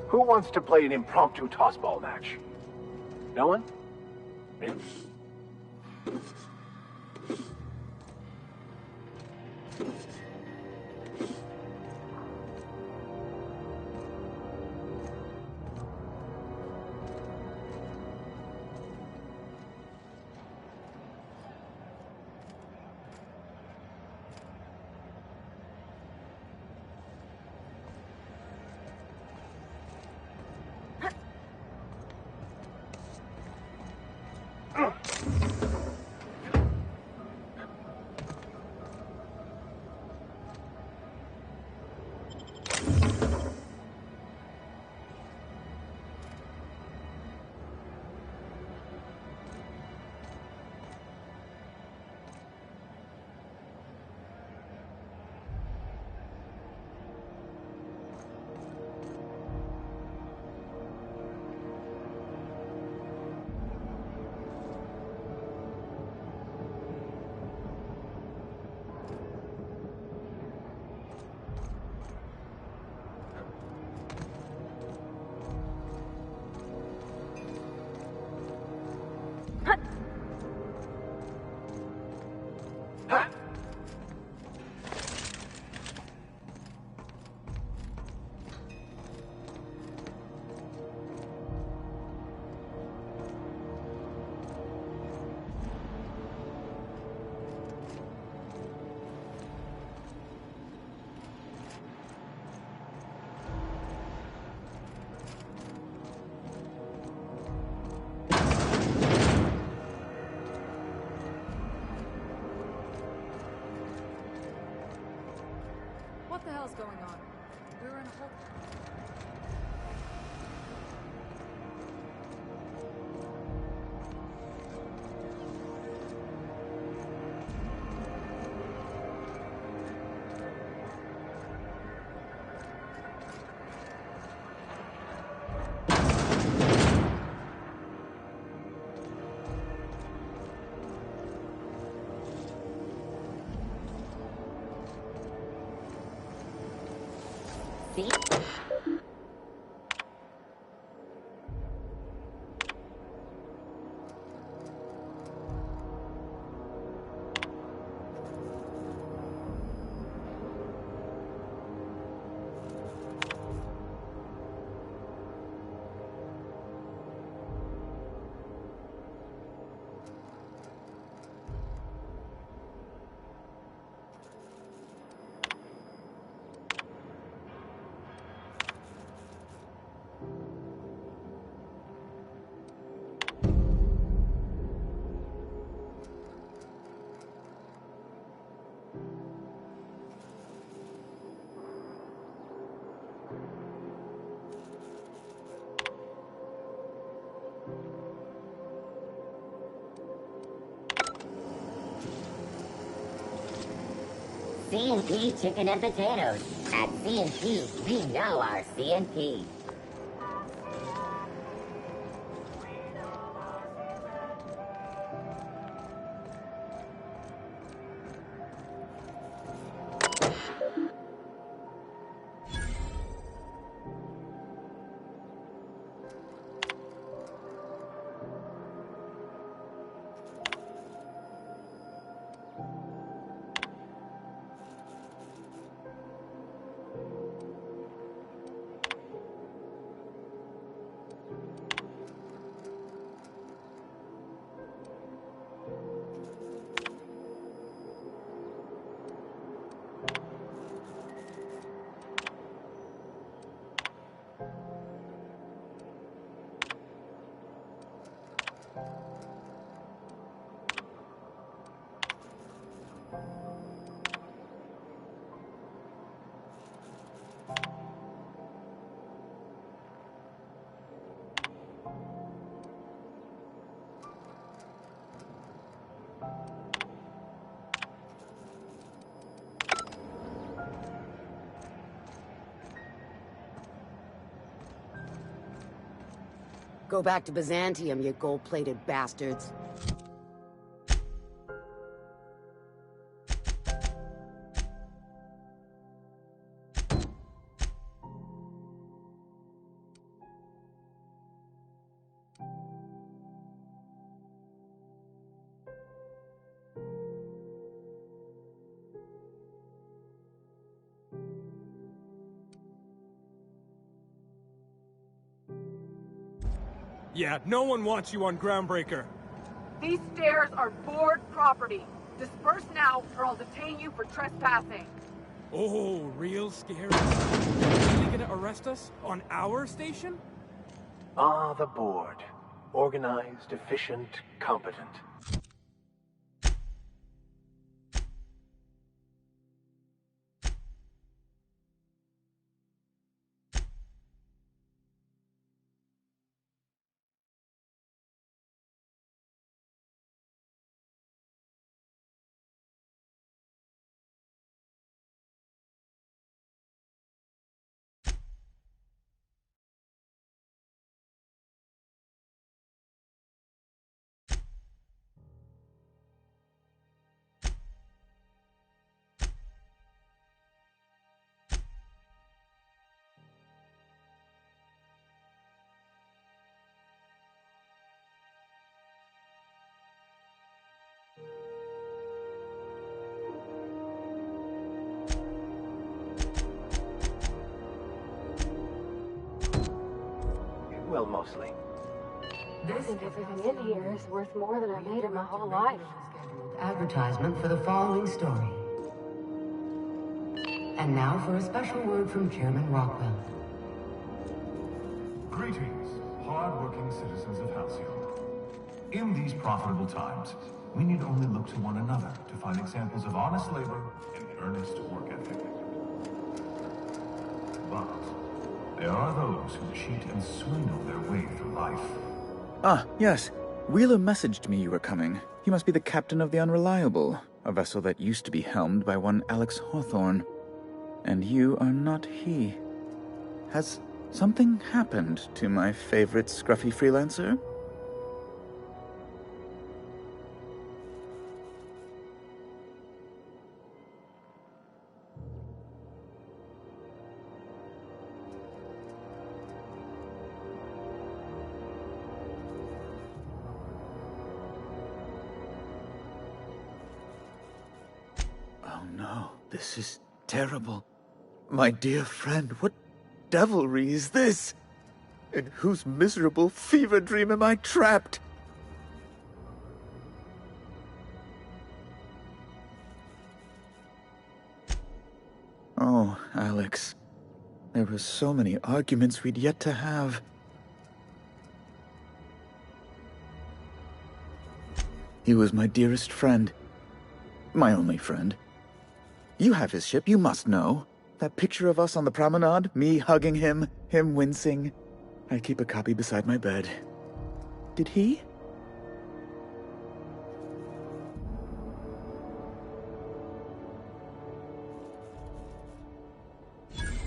Who wants to play an impromptu tossball match? No one? What the hell's going on? We were in a whole... See? C&P chicken and potatoes. At C&P, we know our C&P. Go back to Byzantium, you gold-plated bastards. Yeah, no one wants you on Groundbreaker. These stairs are board property. Disperse now, or I'll detain you for trespassing. Oh, real scary. Really gonna arrest us on our station? Ah, the board. Organized, efficient, competent. closely. I think everything in here is worth more than I made in my whole life. Advertisement for the following story. And now for a special word from Chairman Rockwell. Greetings, hard-working citizens of Halcyon. In these profitable times, we need only look to one another to find examples of honest labor and earnest work ethic. But there are those who cheat and swindle their way through life. Ah, yes. Wheeler messaged me you were coming. He must be the captain of the Unreliable, a vessel that used to be helmed by one Alex Hawthorne. And you are not he. Has something happened to my favorite scruffy freelancer? Oh no, this is terrible. My dear friend, what devilry is this? In whose miserable fever dream am I trapped? Oh, Alex. There were so many arguments we'd yet to have. He was my dearest friend. My only friend. You have his ship, you must know. That picture of us on the promenade, me hugging him, him wincing. I keep a copy beside my bed. Did he?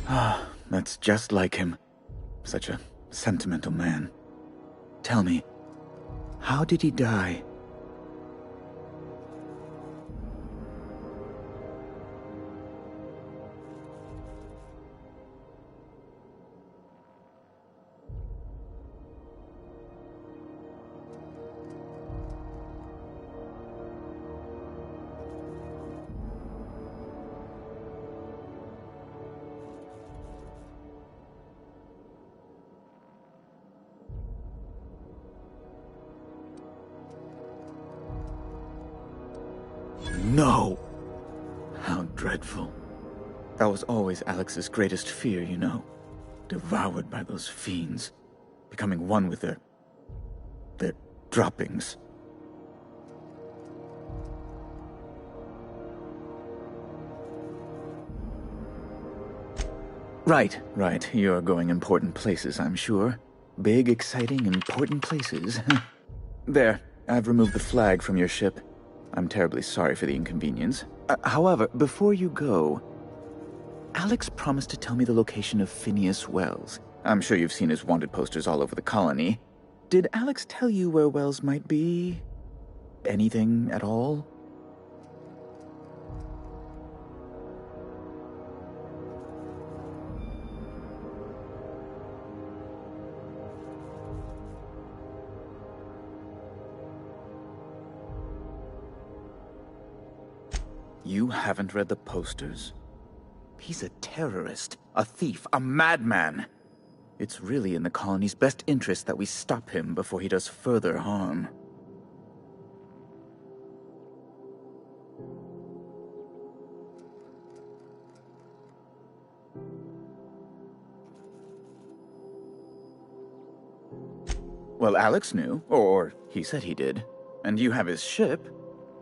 Ah, that's just like him. Such a sentimental man. Tell me, how did he die? No! How dreadful. That was always Alex's greatest fear, you know. Devoured by those fiends. Becoming one with their droppings. Right. You're going important places, I'm sure. Big, exciting, important places. There, I've removed the flag from your ship. I'm terribly sorry for the inconvenience. However, before you go, Alex promised to tell me the location of Phineas Wells. I'm sure you've seen his wanted posters all over the colony. Did Alex tell you where Wells might be? Anything at all? You haven't read the posters? He's a terrorist, a thief, a madman. It's really in the colony's best interest that we stop him before he does further harm. Well, Alex knew, or he said he did. And you have his ship.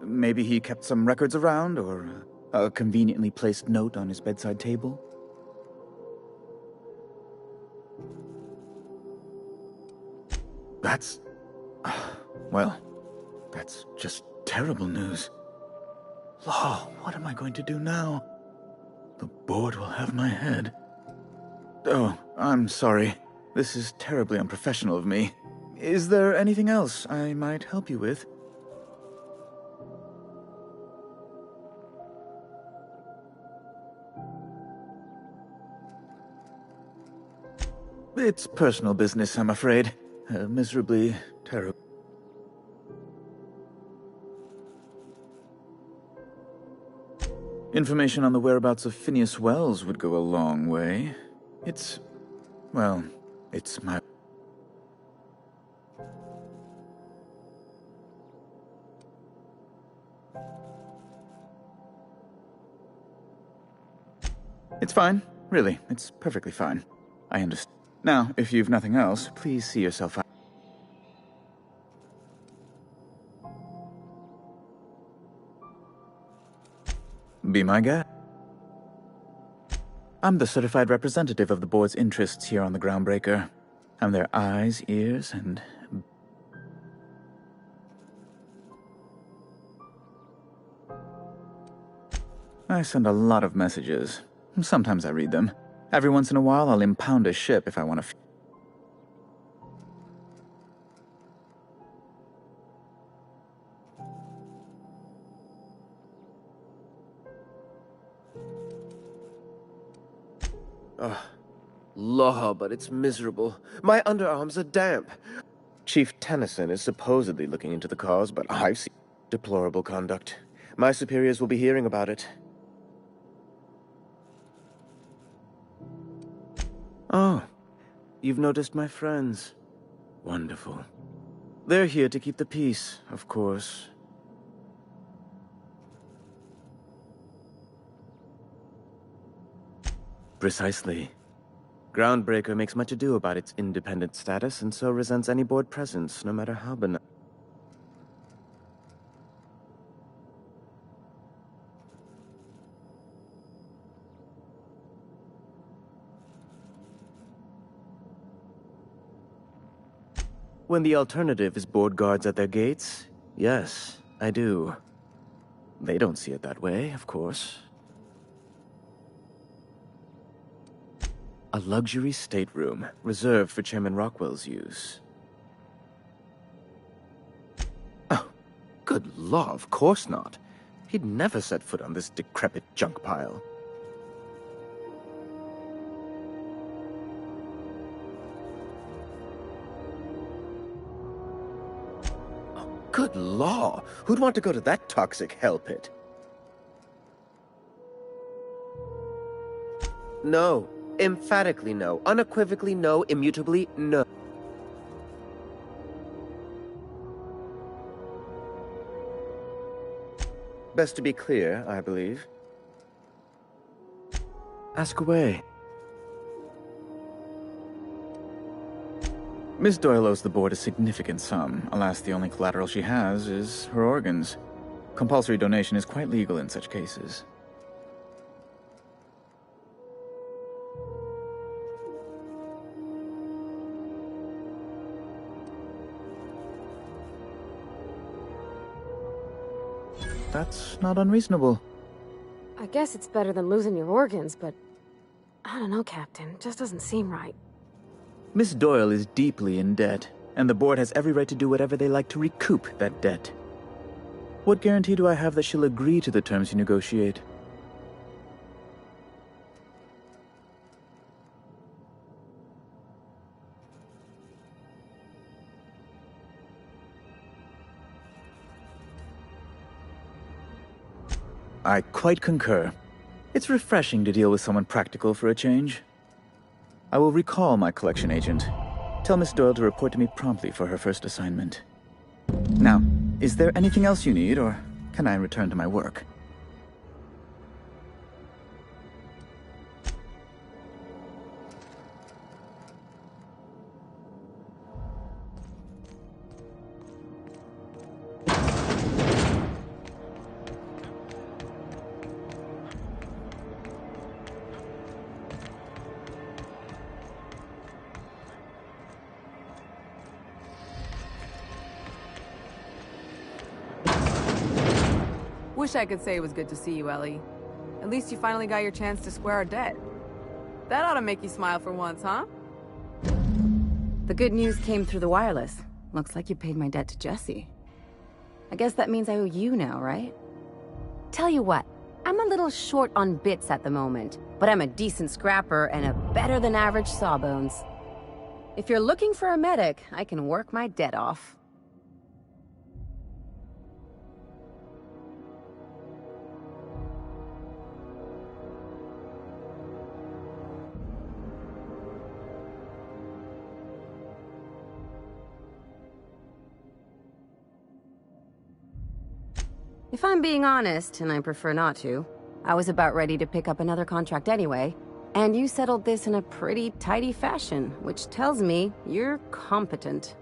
Maybe he kept some records around, or a conveniently placed note on his bedside table? That's... well, that's just terrible news. Law, what am I going to do now? The board will have my head. Oh, I'm sorry. This is terribly unprofessional of me. Is there anything else I might help you with? It's personal business, I'm afraid. Miserably terrible. Information on the whereabouts of Phineas Wells would go a long way. It's... well, it's my... It's fine. Really, it's perfectly fine. I understand. Now, if you've nothing else, please see yourself out. Be my guest. I'm the certified representative of the board's interests here on the Groundbreaker. I'm their eyes, ears, and... I send a lot of messages. Sometimes I read them. Every once in a while, I'll impound a ship if I want to... Law, but it's miserable. My underarms are damp. Chief Tennyson is supposedly looking into the cause, but I've seen deplorable conduct. My superiors will be hearing about it. Oh, you've noticed my friends. Wonderful. They're here to keep the peace, of course. Precisely. Groundbreaker makes much ado about its independent status, and so resents any board presence, no matter how benign. When the alternative is board guards at their gates, yes, I do. They don't see it that way, of course. A luxury stateroom, reserved for Chairman Rockwell's use. Oh, good law, of course not. He'd never set foot on this decrepit junk pile. Oh, good law! Who'd want to go to that toxic hell pit? No. Emphatically no. Unequivocally no. Immutably no. Best to be clear, I believe. Ask away. Miss Doyle owes the board a significant sum. Alas, the only collateral she has is her organs. Compulsory donation is quite legal in such cases. That's not unreasonable. I guess it's better than losing your organs, but... I don't know, Captain. It just doesn't seem right. Miss Doyle is deeply in debt, and the board has every right to do whatever they like to recoup that debt. What guarantee do I have that she'll agree to the terms you negotiate? I quite concur. It's refreshing to deal with someone practical for a change. I will recall my collection agent. Tell Miss Doyle to report to me promptly for her first assignment. Now, is there anything else you need, or can I return to my work? Wish I could say it was good to see you, Ellie. At least you finally got your chance to square our debt. That ought to make you smile for once, huh? The good news came through the wireless. Looks like you paid my debt to Jesse. I guess that means I owe you now, right? Tell you what, I'm a little short on bits at the moment, but I'm a decent scrapper and a better-than-average sawbones. If you're looking for a medic, I can work my debt off. If I'm being honest, and I prefer not to, I was about ready to pick up another contract anyway, and you settled this in a pretty tidy fashion, which tells me you're competent.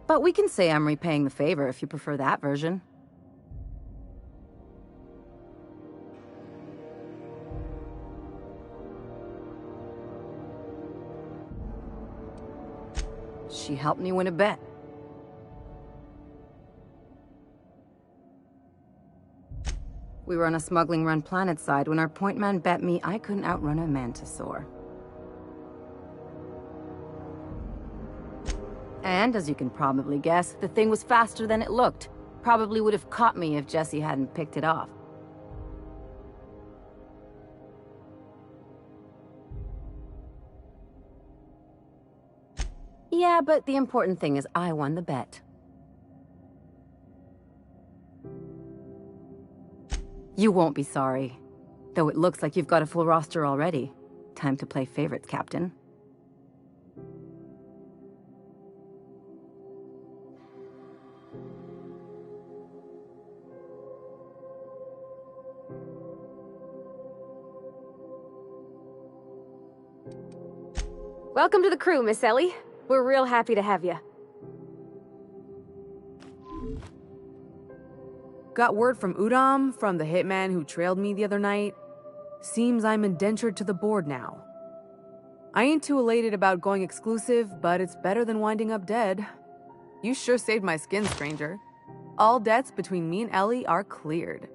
But we can say I'm repaying the favor if you prefer that version. She helped me win a bet. We were on a smuggling run planetside when our point man bet me I couldn't outrun a mantisaur. And, as you can probably guess, the thing was faster than it looked. Probably would have caught me if Jesse hadn't picked it off. Yeah, but the important thing is I won the bet. You won't be sorry. Though it looks like you've got a full roster already. Time to play favorites, Captain. Welcome to the crew, Miss Ellie. We're real happy to have you. Got word from Udom, from the hitman who trailed me the other night. Seems I'm indentured to the board now. I ain't too elated about going exclusive, but it's better than winding up dead. You sure saved my skin, stranger. All debts between me and Ellie are cleared.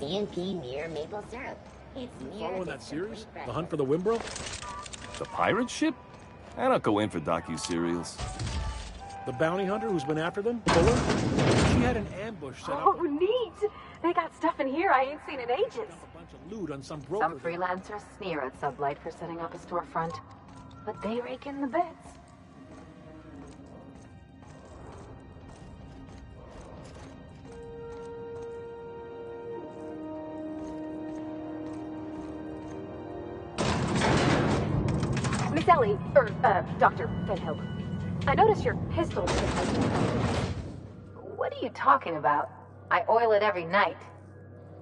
CNP near maple syrup. It's near. Following that series? The Hunt for the Wimbro? The pirate ship? I don't go in for docu-serials. The bounty hunter who's been after them? Fuller? She had an ambush set up. Oh, neat! They got stuff in here I ain't seen in ages. A bunch of loot on some broker. Some freelancers sneer at Sublight for setting up a storefront, but they rake in the bits. Miss Ellie, Dr. Van Hill. I noticed your pistol. What are you talking about? I oil it every night.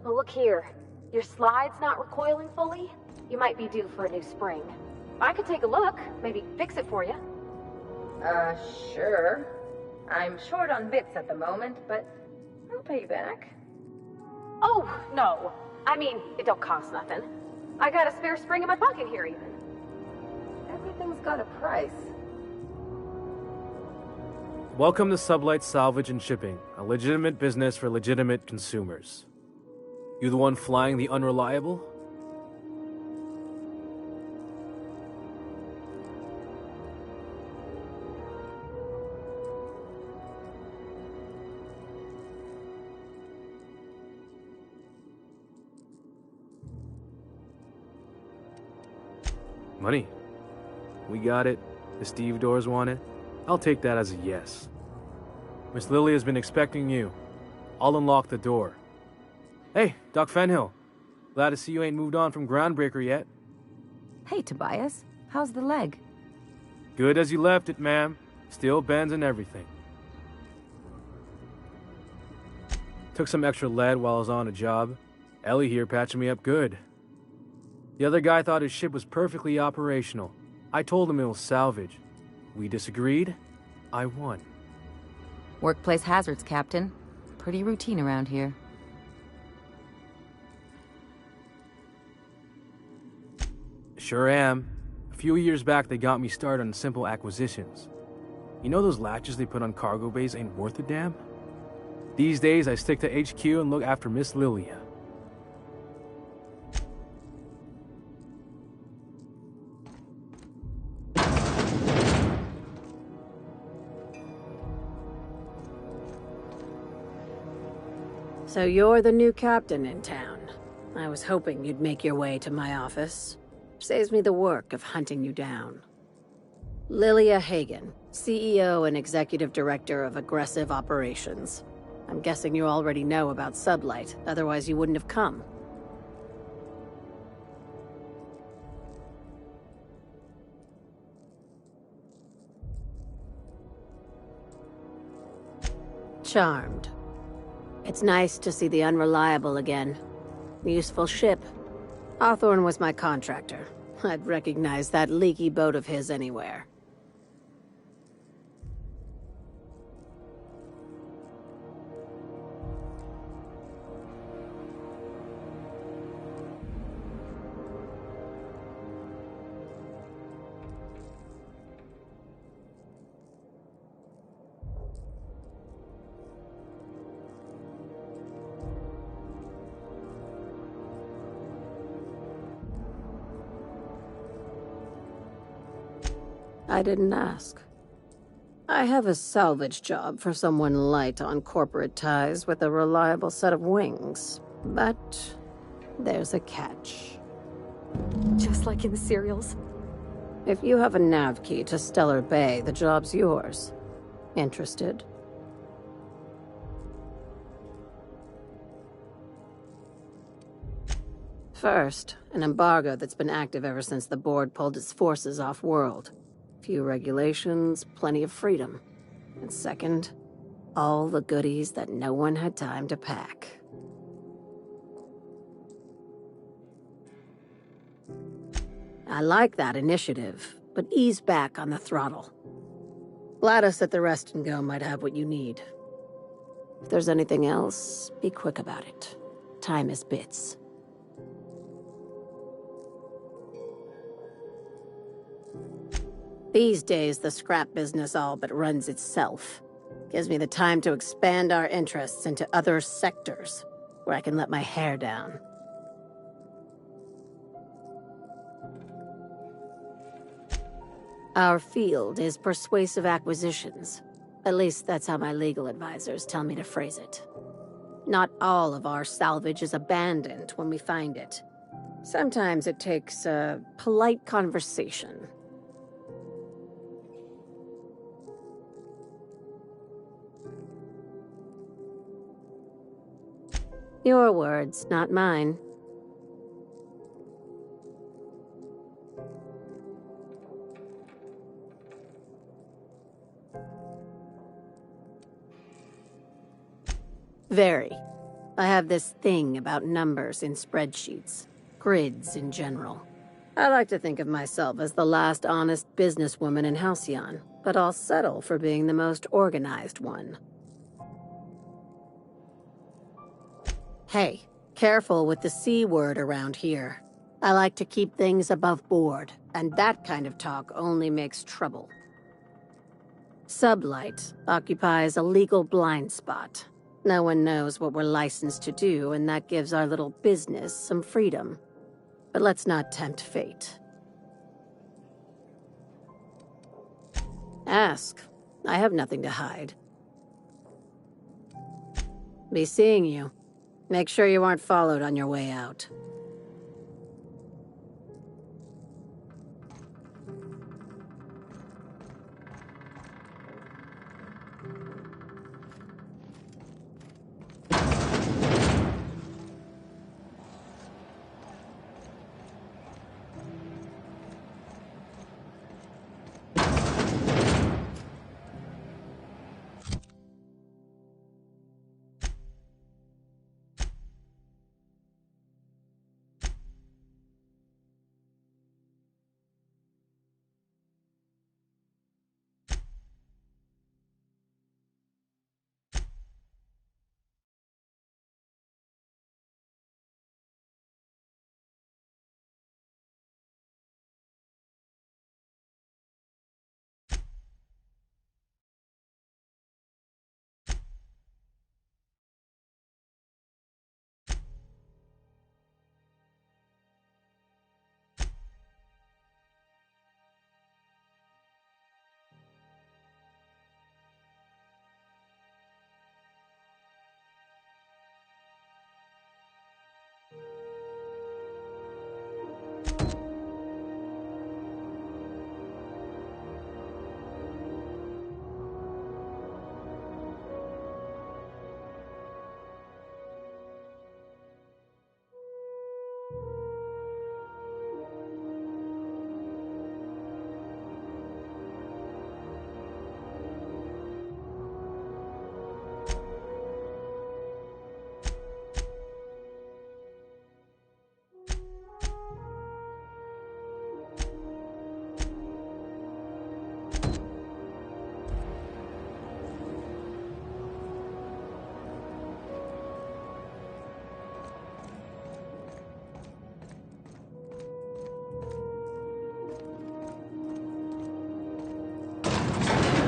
Well, look here. Your slide's not recoiling fully. You might be due for a new spring. I could take a look, maybe fix it for you. Sure. I'm short on bits at the moment, but I'll pay you back. Oh, no. I mean, it don't cost nothing. I got a spare spring in my pocket here, even. That's Everything's got a price. Welcome to Sublight Salvage and Shipping, a legitimate business for legitimate consumers. You the one flying the unreliable? Money. We got it. The Steve Doors want it. I'll take that as a yes. Miss Lily has been expecting you. I'll unlock the door. Hey, Doc Fenhill. Glad to see you ain't moved on from Groundbreaker yet. Hey, Tobias. How's the leg? Good as you left it, ma'am. Still bends and everything. Took some extra lead while I was on a job. Ellie here patching me up good. The other guy thought his ship was perfectly operational. I told him it was salvage. We disagreed. I won. Workplace hazards, Captain. Pretty routine around here. Sure am. A few years back, they got me started on simple acquisitions. You know those latches they put on cargo bays ain't worth a damn? These days, I stick to HQ and look after Miss Lilia. So you're the new captain in town. I was hoping you'd make your way to my office. Saves me the work of hunting you down. Lilia Hagen, CEO and Executive Director of Aggressive Operations. I'm guessing you already know about Sublight, otherwise you wouldn't have come. Charmed. It's nice to see the Unreliable again. Useful ship. Hawthorne was my contractor. I'd recognize that leaky boat of his anywhere. I didn't ask. I have a salvage job for someone light on corporate ties with a reliable set of wings. But there's a catch. Just like in the serials. If you have a nav key to Stellar Bay, the job's yours. Interested? First, an embargo that's been active ever since the board pulled its forces off-world. Few regulations, plenty of freedom. And second, all the goodies that no one had time to pack. I like that initiative, but ease back on the throttle. Gladys at the Rest and Go might have what you need. If there's anything else, be quick about it. Time is bits. These days, the scrap business all but runs itself. Gives me the time to expand our interests into other sectors, where I can let my hair down. Our field is persuasive acquisitions. At least that's how my legal advisors tell me to phrase it. Not all of our salvage is abandoned when we find it. Sometimes it takes a polite conversation. Your words, not mine. Very. I have this thing about numbers in spreadsheets. Grids in general. I like to think of myself as the last honest businesswoman in Halcyon, but I'll settle for being the most organized one. Hey, careful with the C word around here. I like to keep things above board, and that kind of talk only makes trouble. Sublight occupies a legal blind spot. No one knows what we're licensed to do, and that gives our little business some freedom. But let's not tempt fate. Ask. I have nothing to hide. Be seeing you. Make sure you aren't followed on your way out.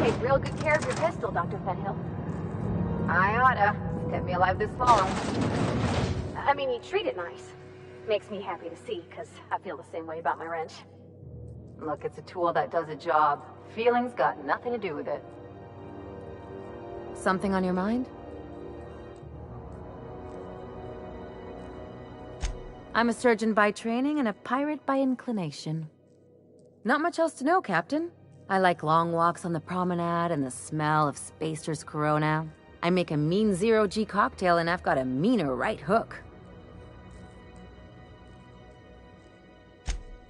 Take real good care of your pistol, Dr. Fenhill. I oughta. Kept me alive this long. I mean, you treat it nice. Makes me happy to see, because I feel the same way about my wrench. Look, it's a tool that does a job. Feelings got nothing to do with it. Something on your mind? I'm a surgeon by training and a pirate by inclination. Not much else to know, Captain. I like long walks on the promenade and the smell of Spacer's Corona. I make a mean zero-G cocktail and I've got a meaner right hook.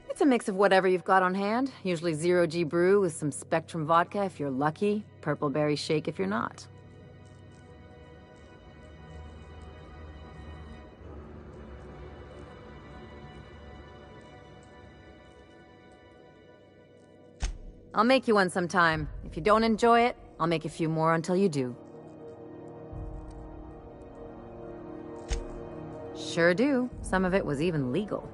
It's a mix of whatever you've got on hand. Usually zero-G brew with some Spectrum vodka if you're lucky, purple berry shake if you're not. I'll make you one sometime. If you don't enjoy it, I'll make a few more until you do. Sure do. Some of it was even legal.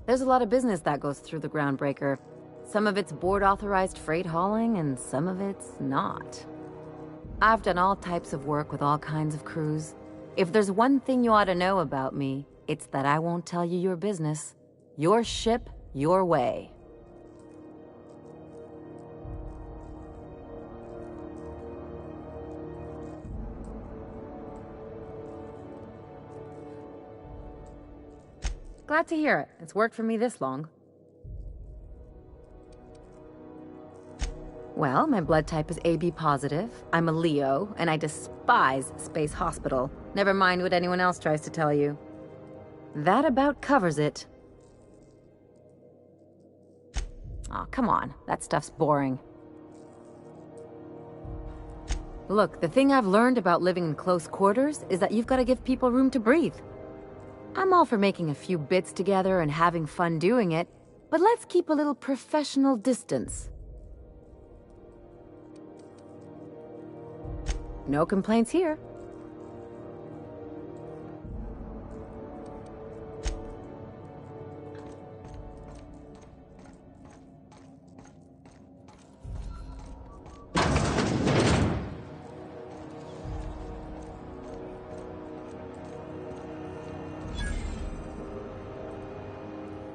There's a lot of business that goes through the Groundbreaker. Some of it's board-authorized freight hauling, and some of it's not. I've done all types of work with all kinds of crews. If there's one thing you ought to know about me, it's that I won't tell you your business. Your ship, your way. Glad to hear it. It's worked for me this long. Well, my blood type is AB positive. I'm a Leo, and I despise Space Hospital. Never mind what anyone else tries to tell you. That about covers it. Aw, come on. That stuff's boring. Look, the thing I've learned about living in close quarters is that you've got to give people room to breathe. I'm all for making a few bits together and having fun doing it, but let's keep a little professional distance. No complaints here.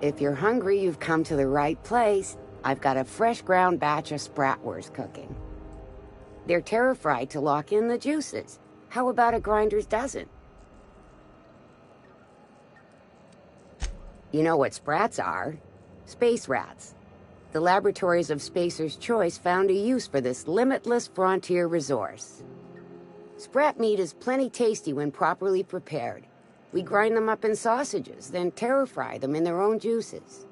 If you're hungry, you've come to the right place. I've got a fresh ground batch of spratwurst cooking. They're terra-fried to lock in the juices. How about a grinder's dozen? You know what sprats are? Space rats. The laboratories of Spacer's Choice found a use for this limitless frontier resource. Sprat meat is plenty tasty when properly prepared. We grind them up in sausages, then terra-fry them in their own juices.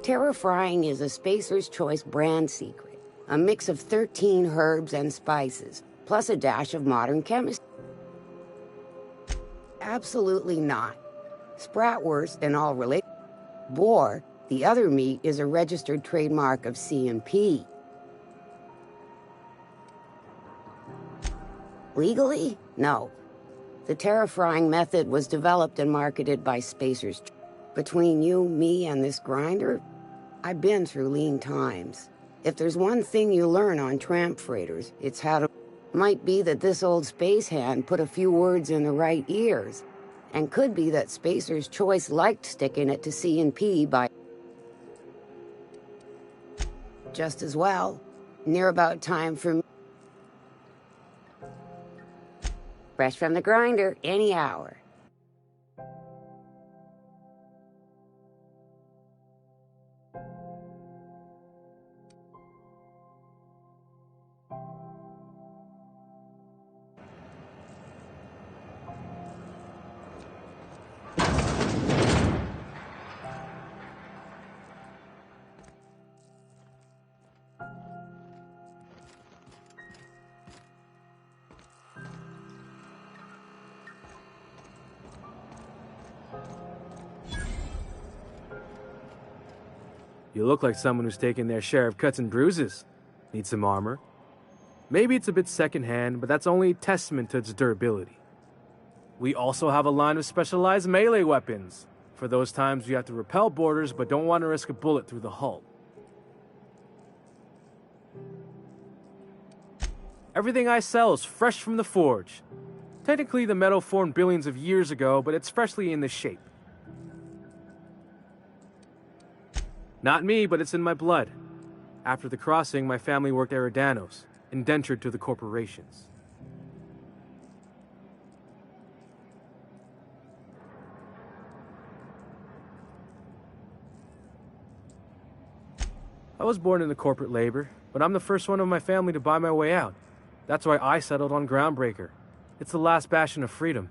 Terra-frying is a Spacer's Choice brand secret. A mix of 13 herbs and spices, plus a dash of modern chemistry. Absolutely not. Spratwurst and all related. Boar, the other meat, is a registered trademark of C&P. Legally? No. The terra-frying method was developed and marketed by Spacer's Choice. Between you, me, and this grinder, I've been through lean times. If there's one thing you learn on tramp freighters, it's how to... Might be that this old space hand put a few words in the right ears, and could be that Spacer's Choice liked sticking it to C&P by... Just as well. Near about time for... Fresh from the grinder, any hour. You look like someone who's taken their share of cuts and bruises. Need some armor? Maybe it's a bit secondhand, but that's only a testament to its durability. We also have a line of specialized melee weapons, for those times you have to repel boarders but don't want to risk a bullet through the hull. Everything I sell is fresh from the forge. Technically, the metal formed billions of years ago, but it's freshly in this shape. Not me, but it's in my blood. After the crossing, my family worked Eridanos, indentured to the corporations. I was born into corporate labor, but I'm the first one of my family to buy my way out. That's why I settled on Groundbreaker. It's the last bastion of freedom.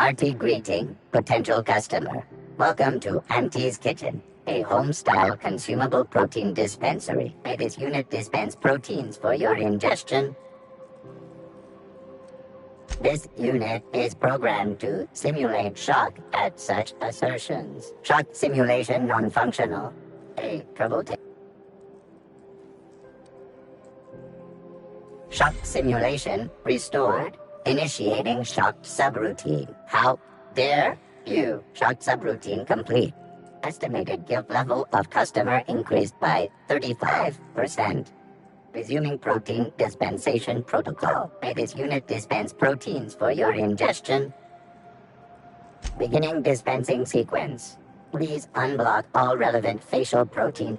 Hearty greeting, potential customer. Welcome to Auntie's Kitchen, a home-style consumable protein dispensary. May this unit dispense proteins for your ingestion. This unit is programmed to simulate shock at such assertions. Shock simulation non-functional. A troubleshooting. Shock simulation restored. Initiating shocked subroutine. How dare you? Shocked subroutine complete. Estimated guilt level of customer increased by 35%. Resuming protein dispensation protocol. May this unit dispense proteins for your ingestion. Beginning dispensing sequence. Please unblock all relevant facial protein.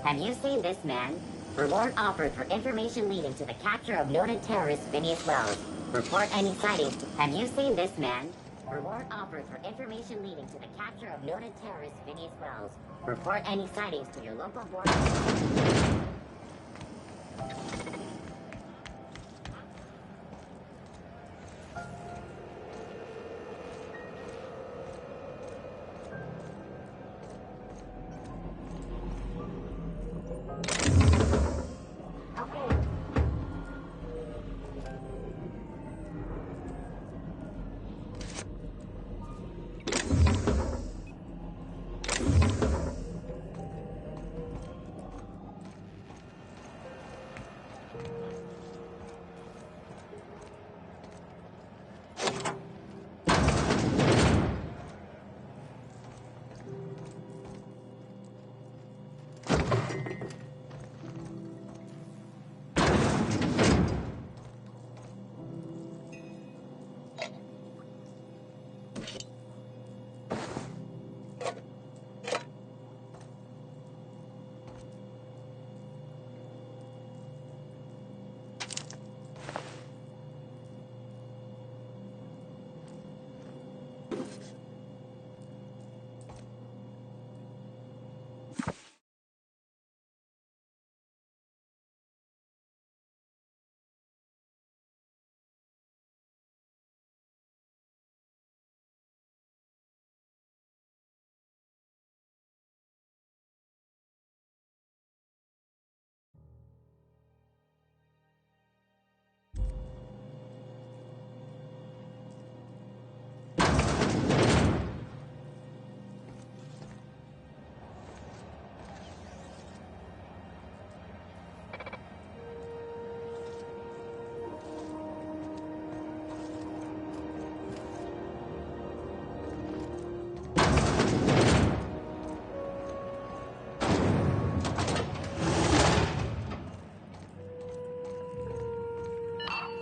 Have you seen this man? Reward offered for information leading to the capture of noted terrorist Phineas Wells. Report any sightings. Have you seen this man? Reward offered for information leading to the capture of noted terrorist Phineas Wells. Report any sightings to your local board.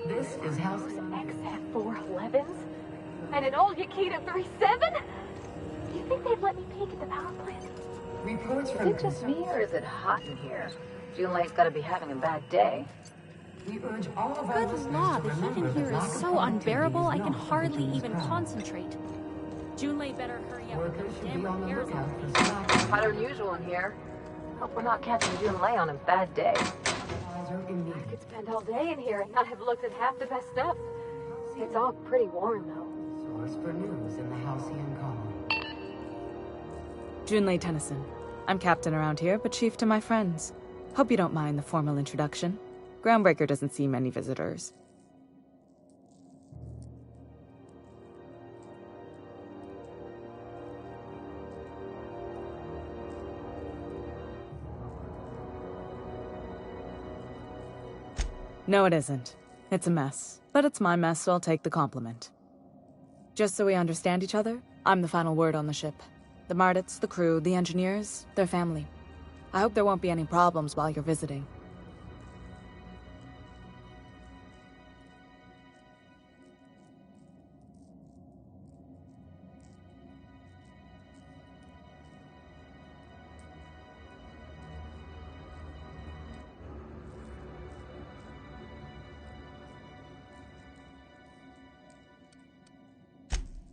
This is House XF411s? And an old Yakita 37? Do you think they've let me peek at the power plant? Reports Is from it just me, or is it hot in here? Junlei's gotta be having a bad day. We urge all of our Good listeners law, to the heat remember in that here lack is of so productivity unbearable is I can not hardly Putin's even crown. concentrate. Junlei better hurry up with Workers those should damn be on the repairs. lookout for slack. Hotter than usual in here. Hope we're not catching Junlei on a bad day. I could spend all day in here and not have looked at half the best stuff. It's all pretty warm, though. Source for news in the Halcyon colony. Junlei Tennyson. I'm captain around here, but chief to my friends. Hope you don't mind the formal introduction. Groundbreaker doesn't see many visitors. No, it isn't. It's a mess. But it's my mess, so I'll take the compliment. Just so we understand each other, I'm the final word on the ship. The Mardits, the crew, the engineers, their family. I hope there won't be any problems while you're visiting.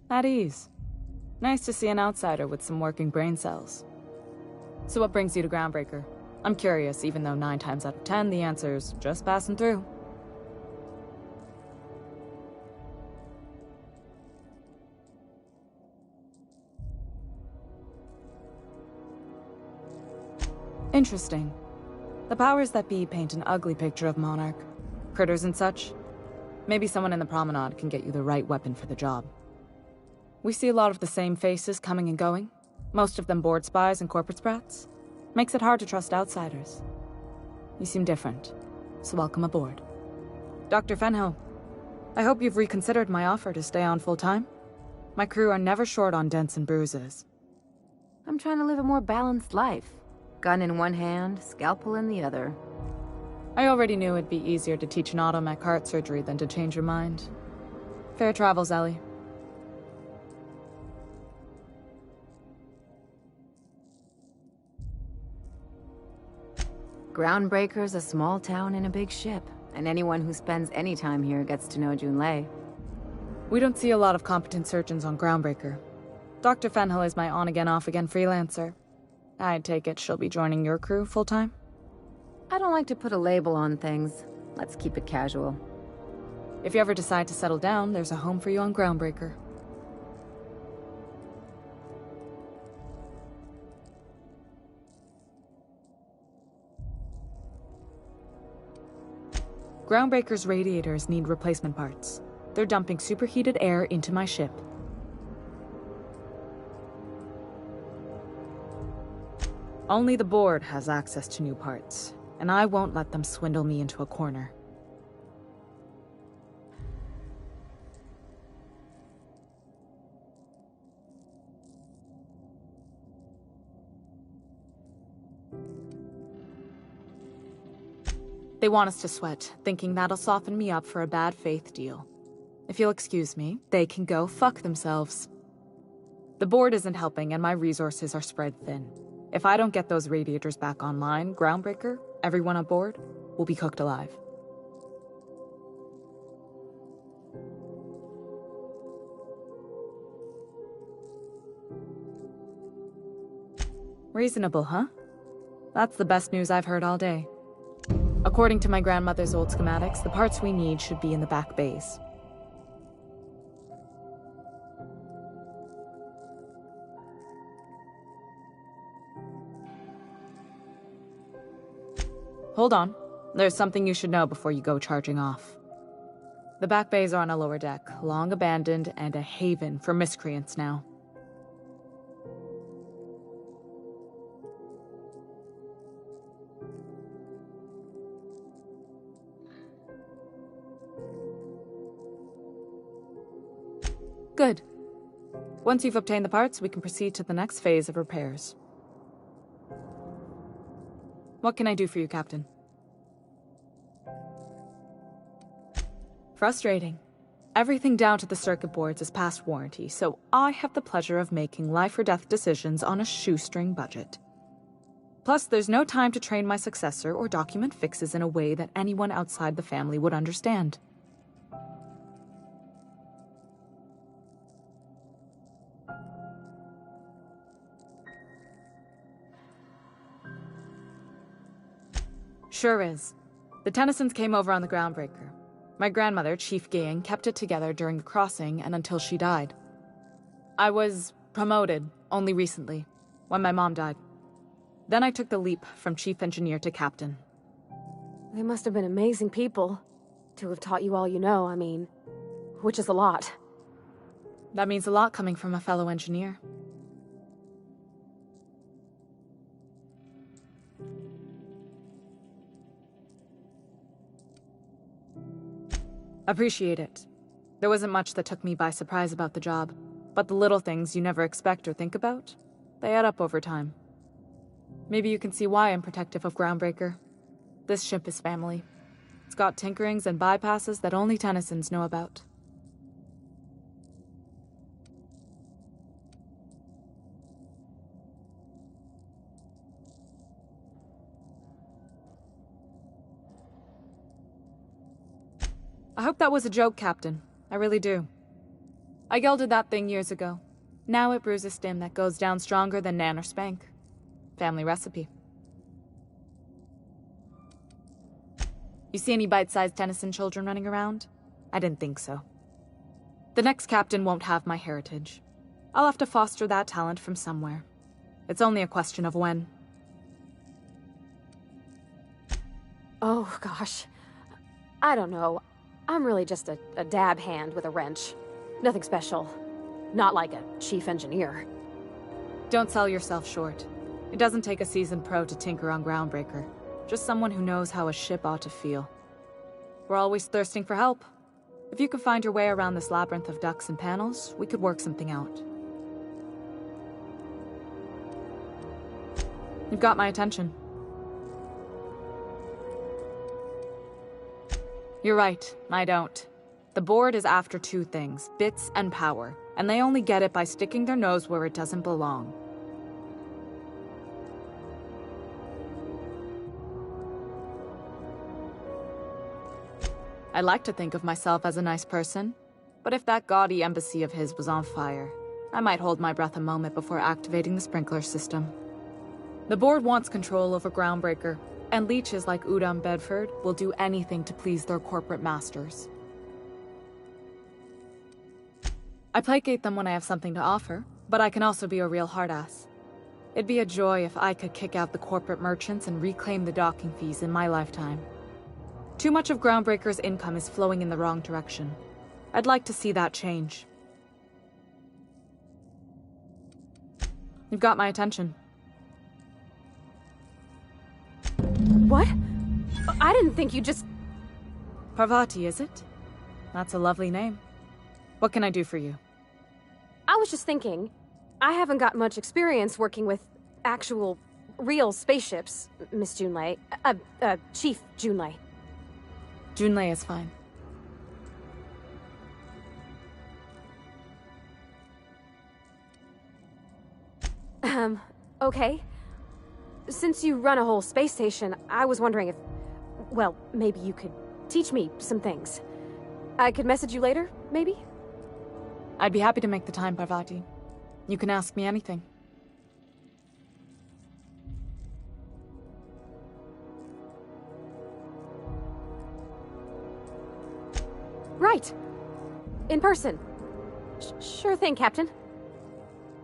At ease. Nice to see an outsider with some working brain cells. So what brings you to Groundbreaker? I'm curious, even though 9 times out of 10 the answer's just passing through. Interesting. The powers that be paint an ugly picture of Monarch. Critters and such. Maybe someone in the promenade can get you the right weapon for the job. We see a lot of the same faces coming and going. Most of them board spies and corporate sprats. Makes it hard to trust outsiders. You seem different, so welcome aboard. Dr. Fenhill, I hope you've reconsidered my offer to stay on full-time. My crew are never short on dents and bruises. I'm trying to live a more balanced life. Gun in one hand, scalpel in the other. I already knew it'd be easier to teach an automech heart surgery than to change your mind. Fair travels, Ellie. Groundbreaker's a small town in a big ship, and anyone who spends any time here gets to know Junlei. We don't see a lot of competent surgeons on Groundbreaker. Dr. Fenhill is my on-again, off-again freelancer. I take it she'll be joining your crew full-time? I don't like to put a label on things. Let's keep it casual. If you ever decide to settle down, there's a home for you on Groundbreaker. Groundbreaker's radiators need replacement parts. They're dumping superheated air into my ship. Only the board has access to new parts, and I won't let them swindle me into a corner. They want us to sweat, thinking that'll soften me up for a bad faith deal. If you'll excuse me, they can go fuck themselves. The board isn't helping and my resources are spread thin. If I don't get those radiators back online, Groundbreaker, everyone aboard, will be cooked alive. Reasonable, huh? That's the best news I've heard all day. According to my grandmother's old schematics, the parts we need should be in the back bays. Hold on. There's something you should know before you go charging off. The back bays are on a lower deck, long abandoned and a haven for miscreants now. Good. Once you've obtained the parts, we can proceed to the next phase of repairs. What can I do for you, Captain? Frustrating. Everything down to the circuit boards is past warranty, so I have the pleasure of making life or death decisions on a shoestring budget. Plus, there's no time to train my successor or document fixes in a way that anyone outside the family would understand. Sure is. The Tennysons came over on the Groundbreaker. My grandmother, Chief Gang, kept it together during the crossing and until she died. I was promoted only recently, when my mom died. Then I took the leap from chief engineer to captain. They must have been amazing people to have taught you all you know, I mean, which is a lot. That means a lot coming from a fellow engineer. Appreciate it. There wasn't much that took me by surprise about the job, but the little things you never expect or think about, they add up over time. Maybe you can see why I'm protective of Groundbreaker. This ship is family. It's got tinkerings and bypasses that only Tennysons know about. I hope that was a joke, Captain. I really do. I gelded that thing years ago. Now it brews a stim that goes down stronger than Nan or Spank. Family recipe. You see any bite-sized Tennyson children running around? I didn't think so. The next captain won't have my heritage. I'll have to foster that talent from somewhere. It's only a question of when. Oh, gosh. I don't know. I'm really just a dab hand with a wrench. Nothing special. Not like a chief engineer. Don't sell yourself short. It doesn't take a seasoned pro to tinker on Groundbreaker. Just someone who knows how a ship ought to feel. We're always thirsting for help. If you could find your way around this labyrinth of ducts and panels, we could work something out. You've got my attention. You're right, I don't. The board is after two things, bits and power, and they only get it by sticking their nose where it doesn't belong. I like to think of myself as a nice person, but if that gaudy embassy of his was on fire, I might hold my breath a moment before activating the sprinkler system. The board wants control over Groundbreaker, and leeches like Udom Bedford will do anything to please their corporate masters. I placate them when I have something to offer, but I can also be a real hard-ass. It'd be a joy if I could kick out the corporate merchants and reclaim the docking fees in my lifetime. Too much of Groundbreaker's income is flowing in the wrong direction. I'd like to see that change. You've got my attention. What? I didn't think you just... Parvati, is it? That's a lovely name. What can I do for you? I was just thinking, I haven't got much experience working with actual, real spaceships, Miss Junlei. Chief Junlei. Junlei is fine. Okay. Since you run a whole space station, I was wondering if... Well, maybe you could teach me some things. I could message you later, maybe? I'd be happy to make the time, Parvati. You can ask me anything. Right. In person. Sure thing, Captain.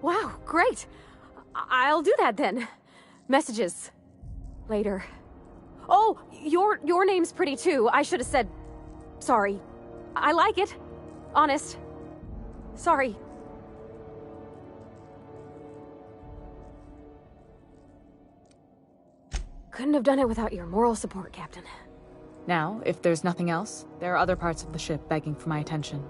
Wow, great. I'll do that then. Messages. Later. Oh, your name's pretty too. I should have said... Sorry. I like it. Honest. Sorry. Couldn't have done it without your moral support, Captain. Now, if there's nothing else, there are other parts of the ship begging for my attention.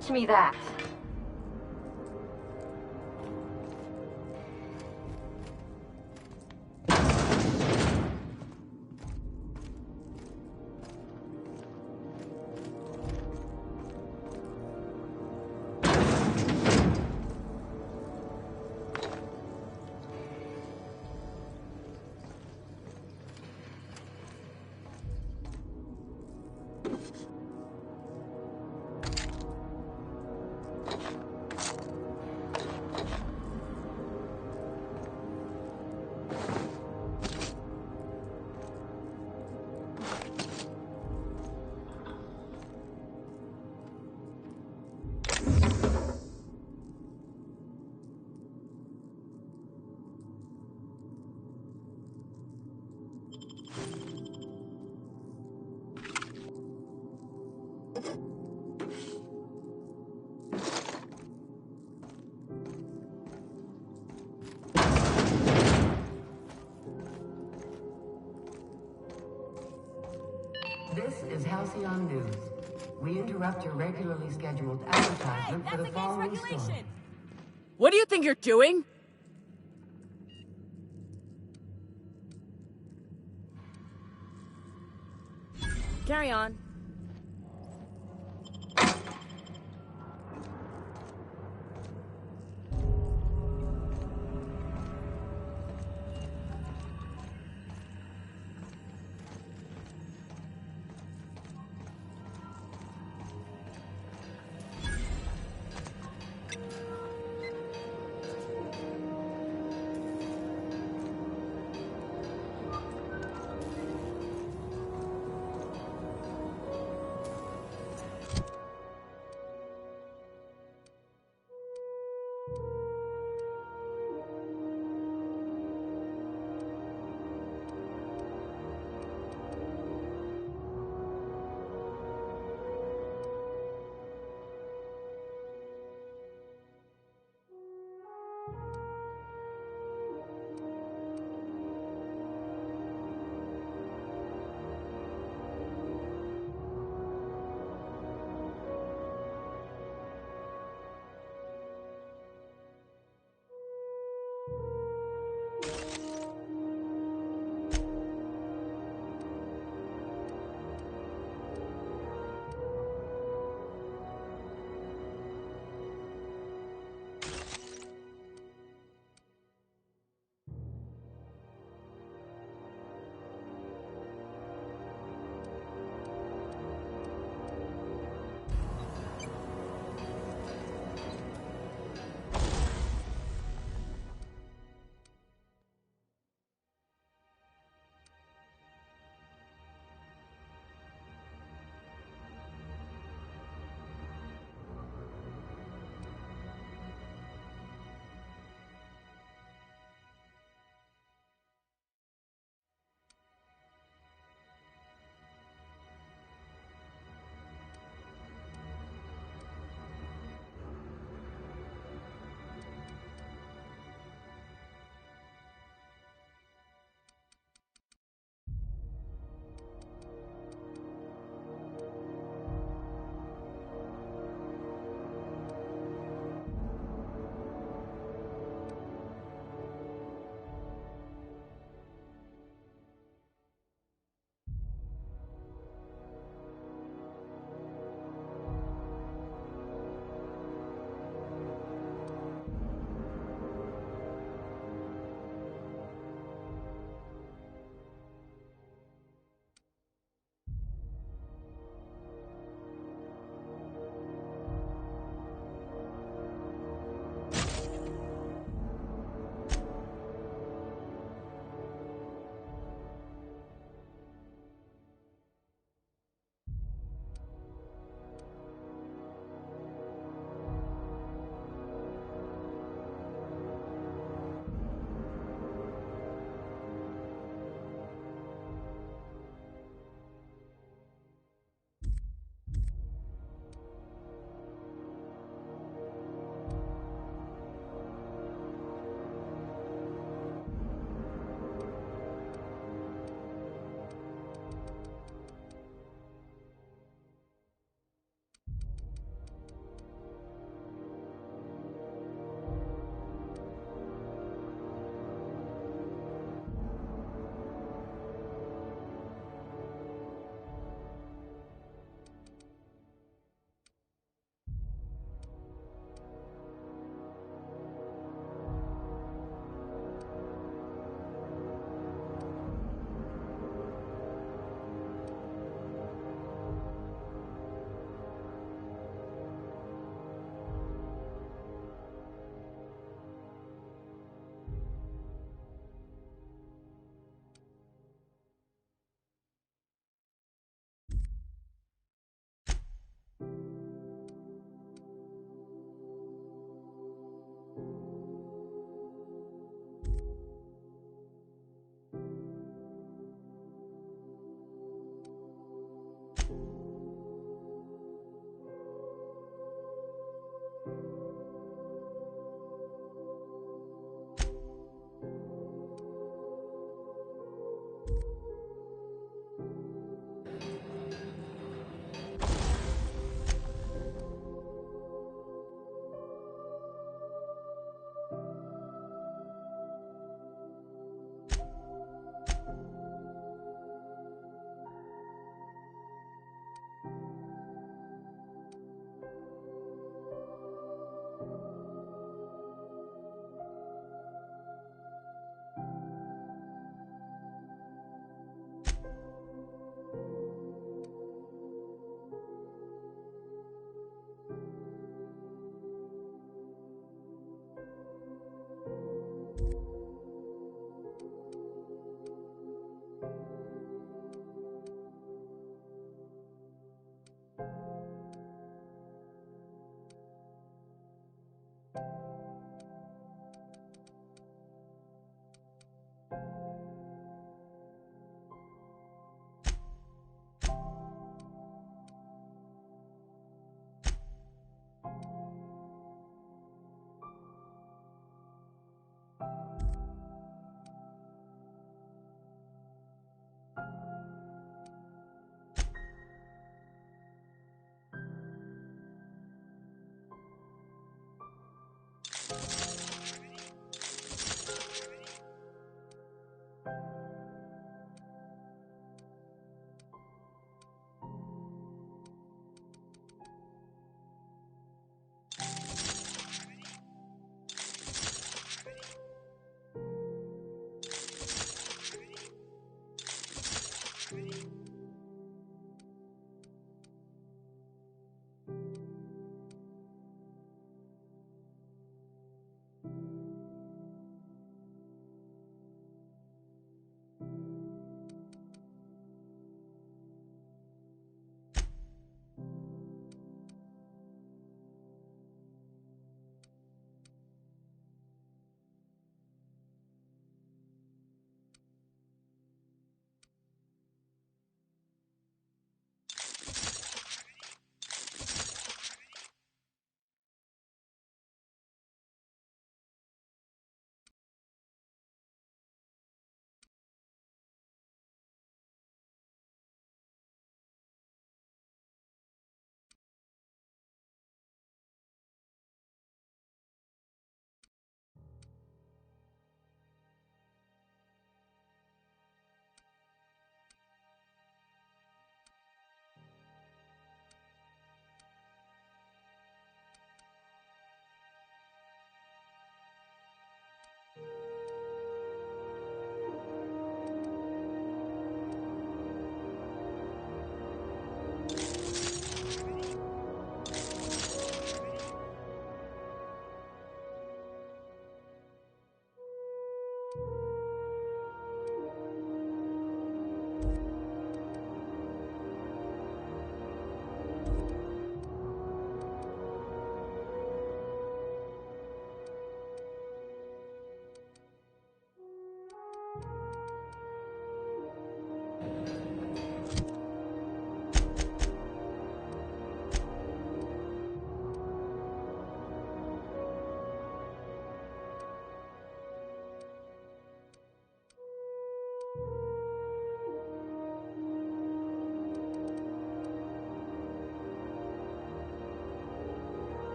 Teach me that. This is Halcyon News. We interrupt your regularly scheduled advertisement for the following story. What do you think you're doing? Carry on.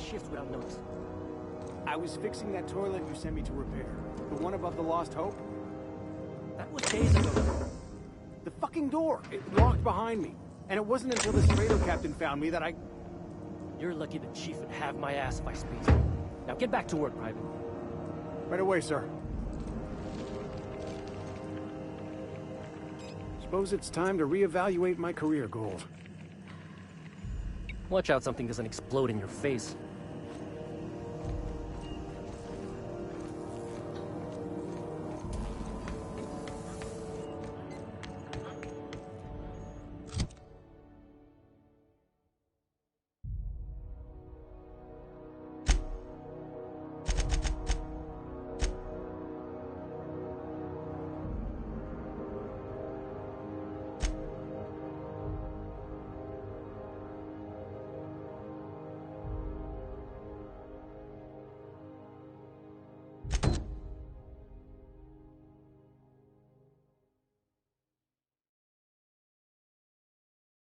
shifts without notice. I was fixing that toilet you sent me to repair. The one above the Lost Hope. That was days ago. The fucking door. It locked behind me. And it wasn't until this freighter captain found me that I... You're lucky the chief would have my ass if I squeezed. Now get back to work, Private. Right away, sir. Suppose it's time to reevaluate my career goals. Watch out something doesn't explode in your face.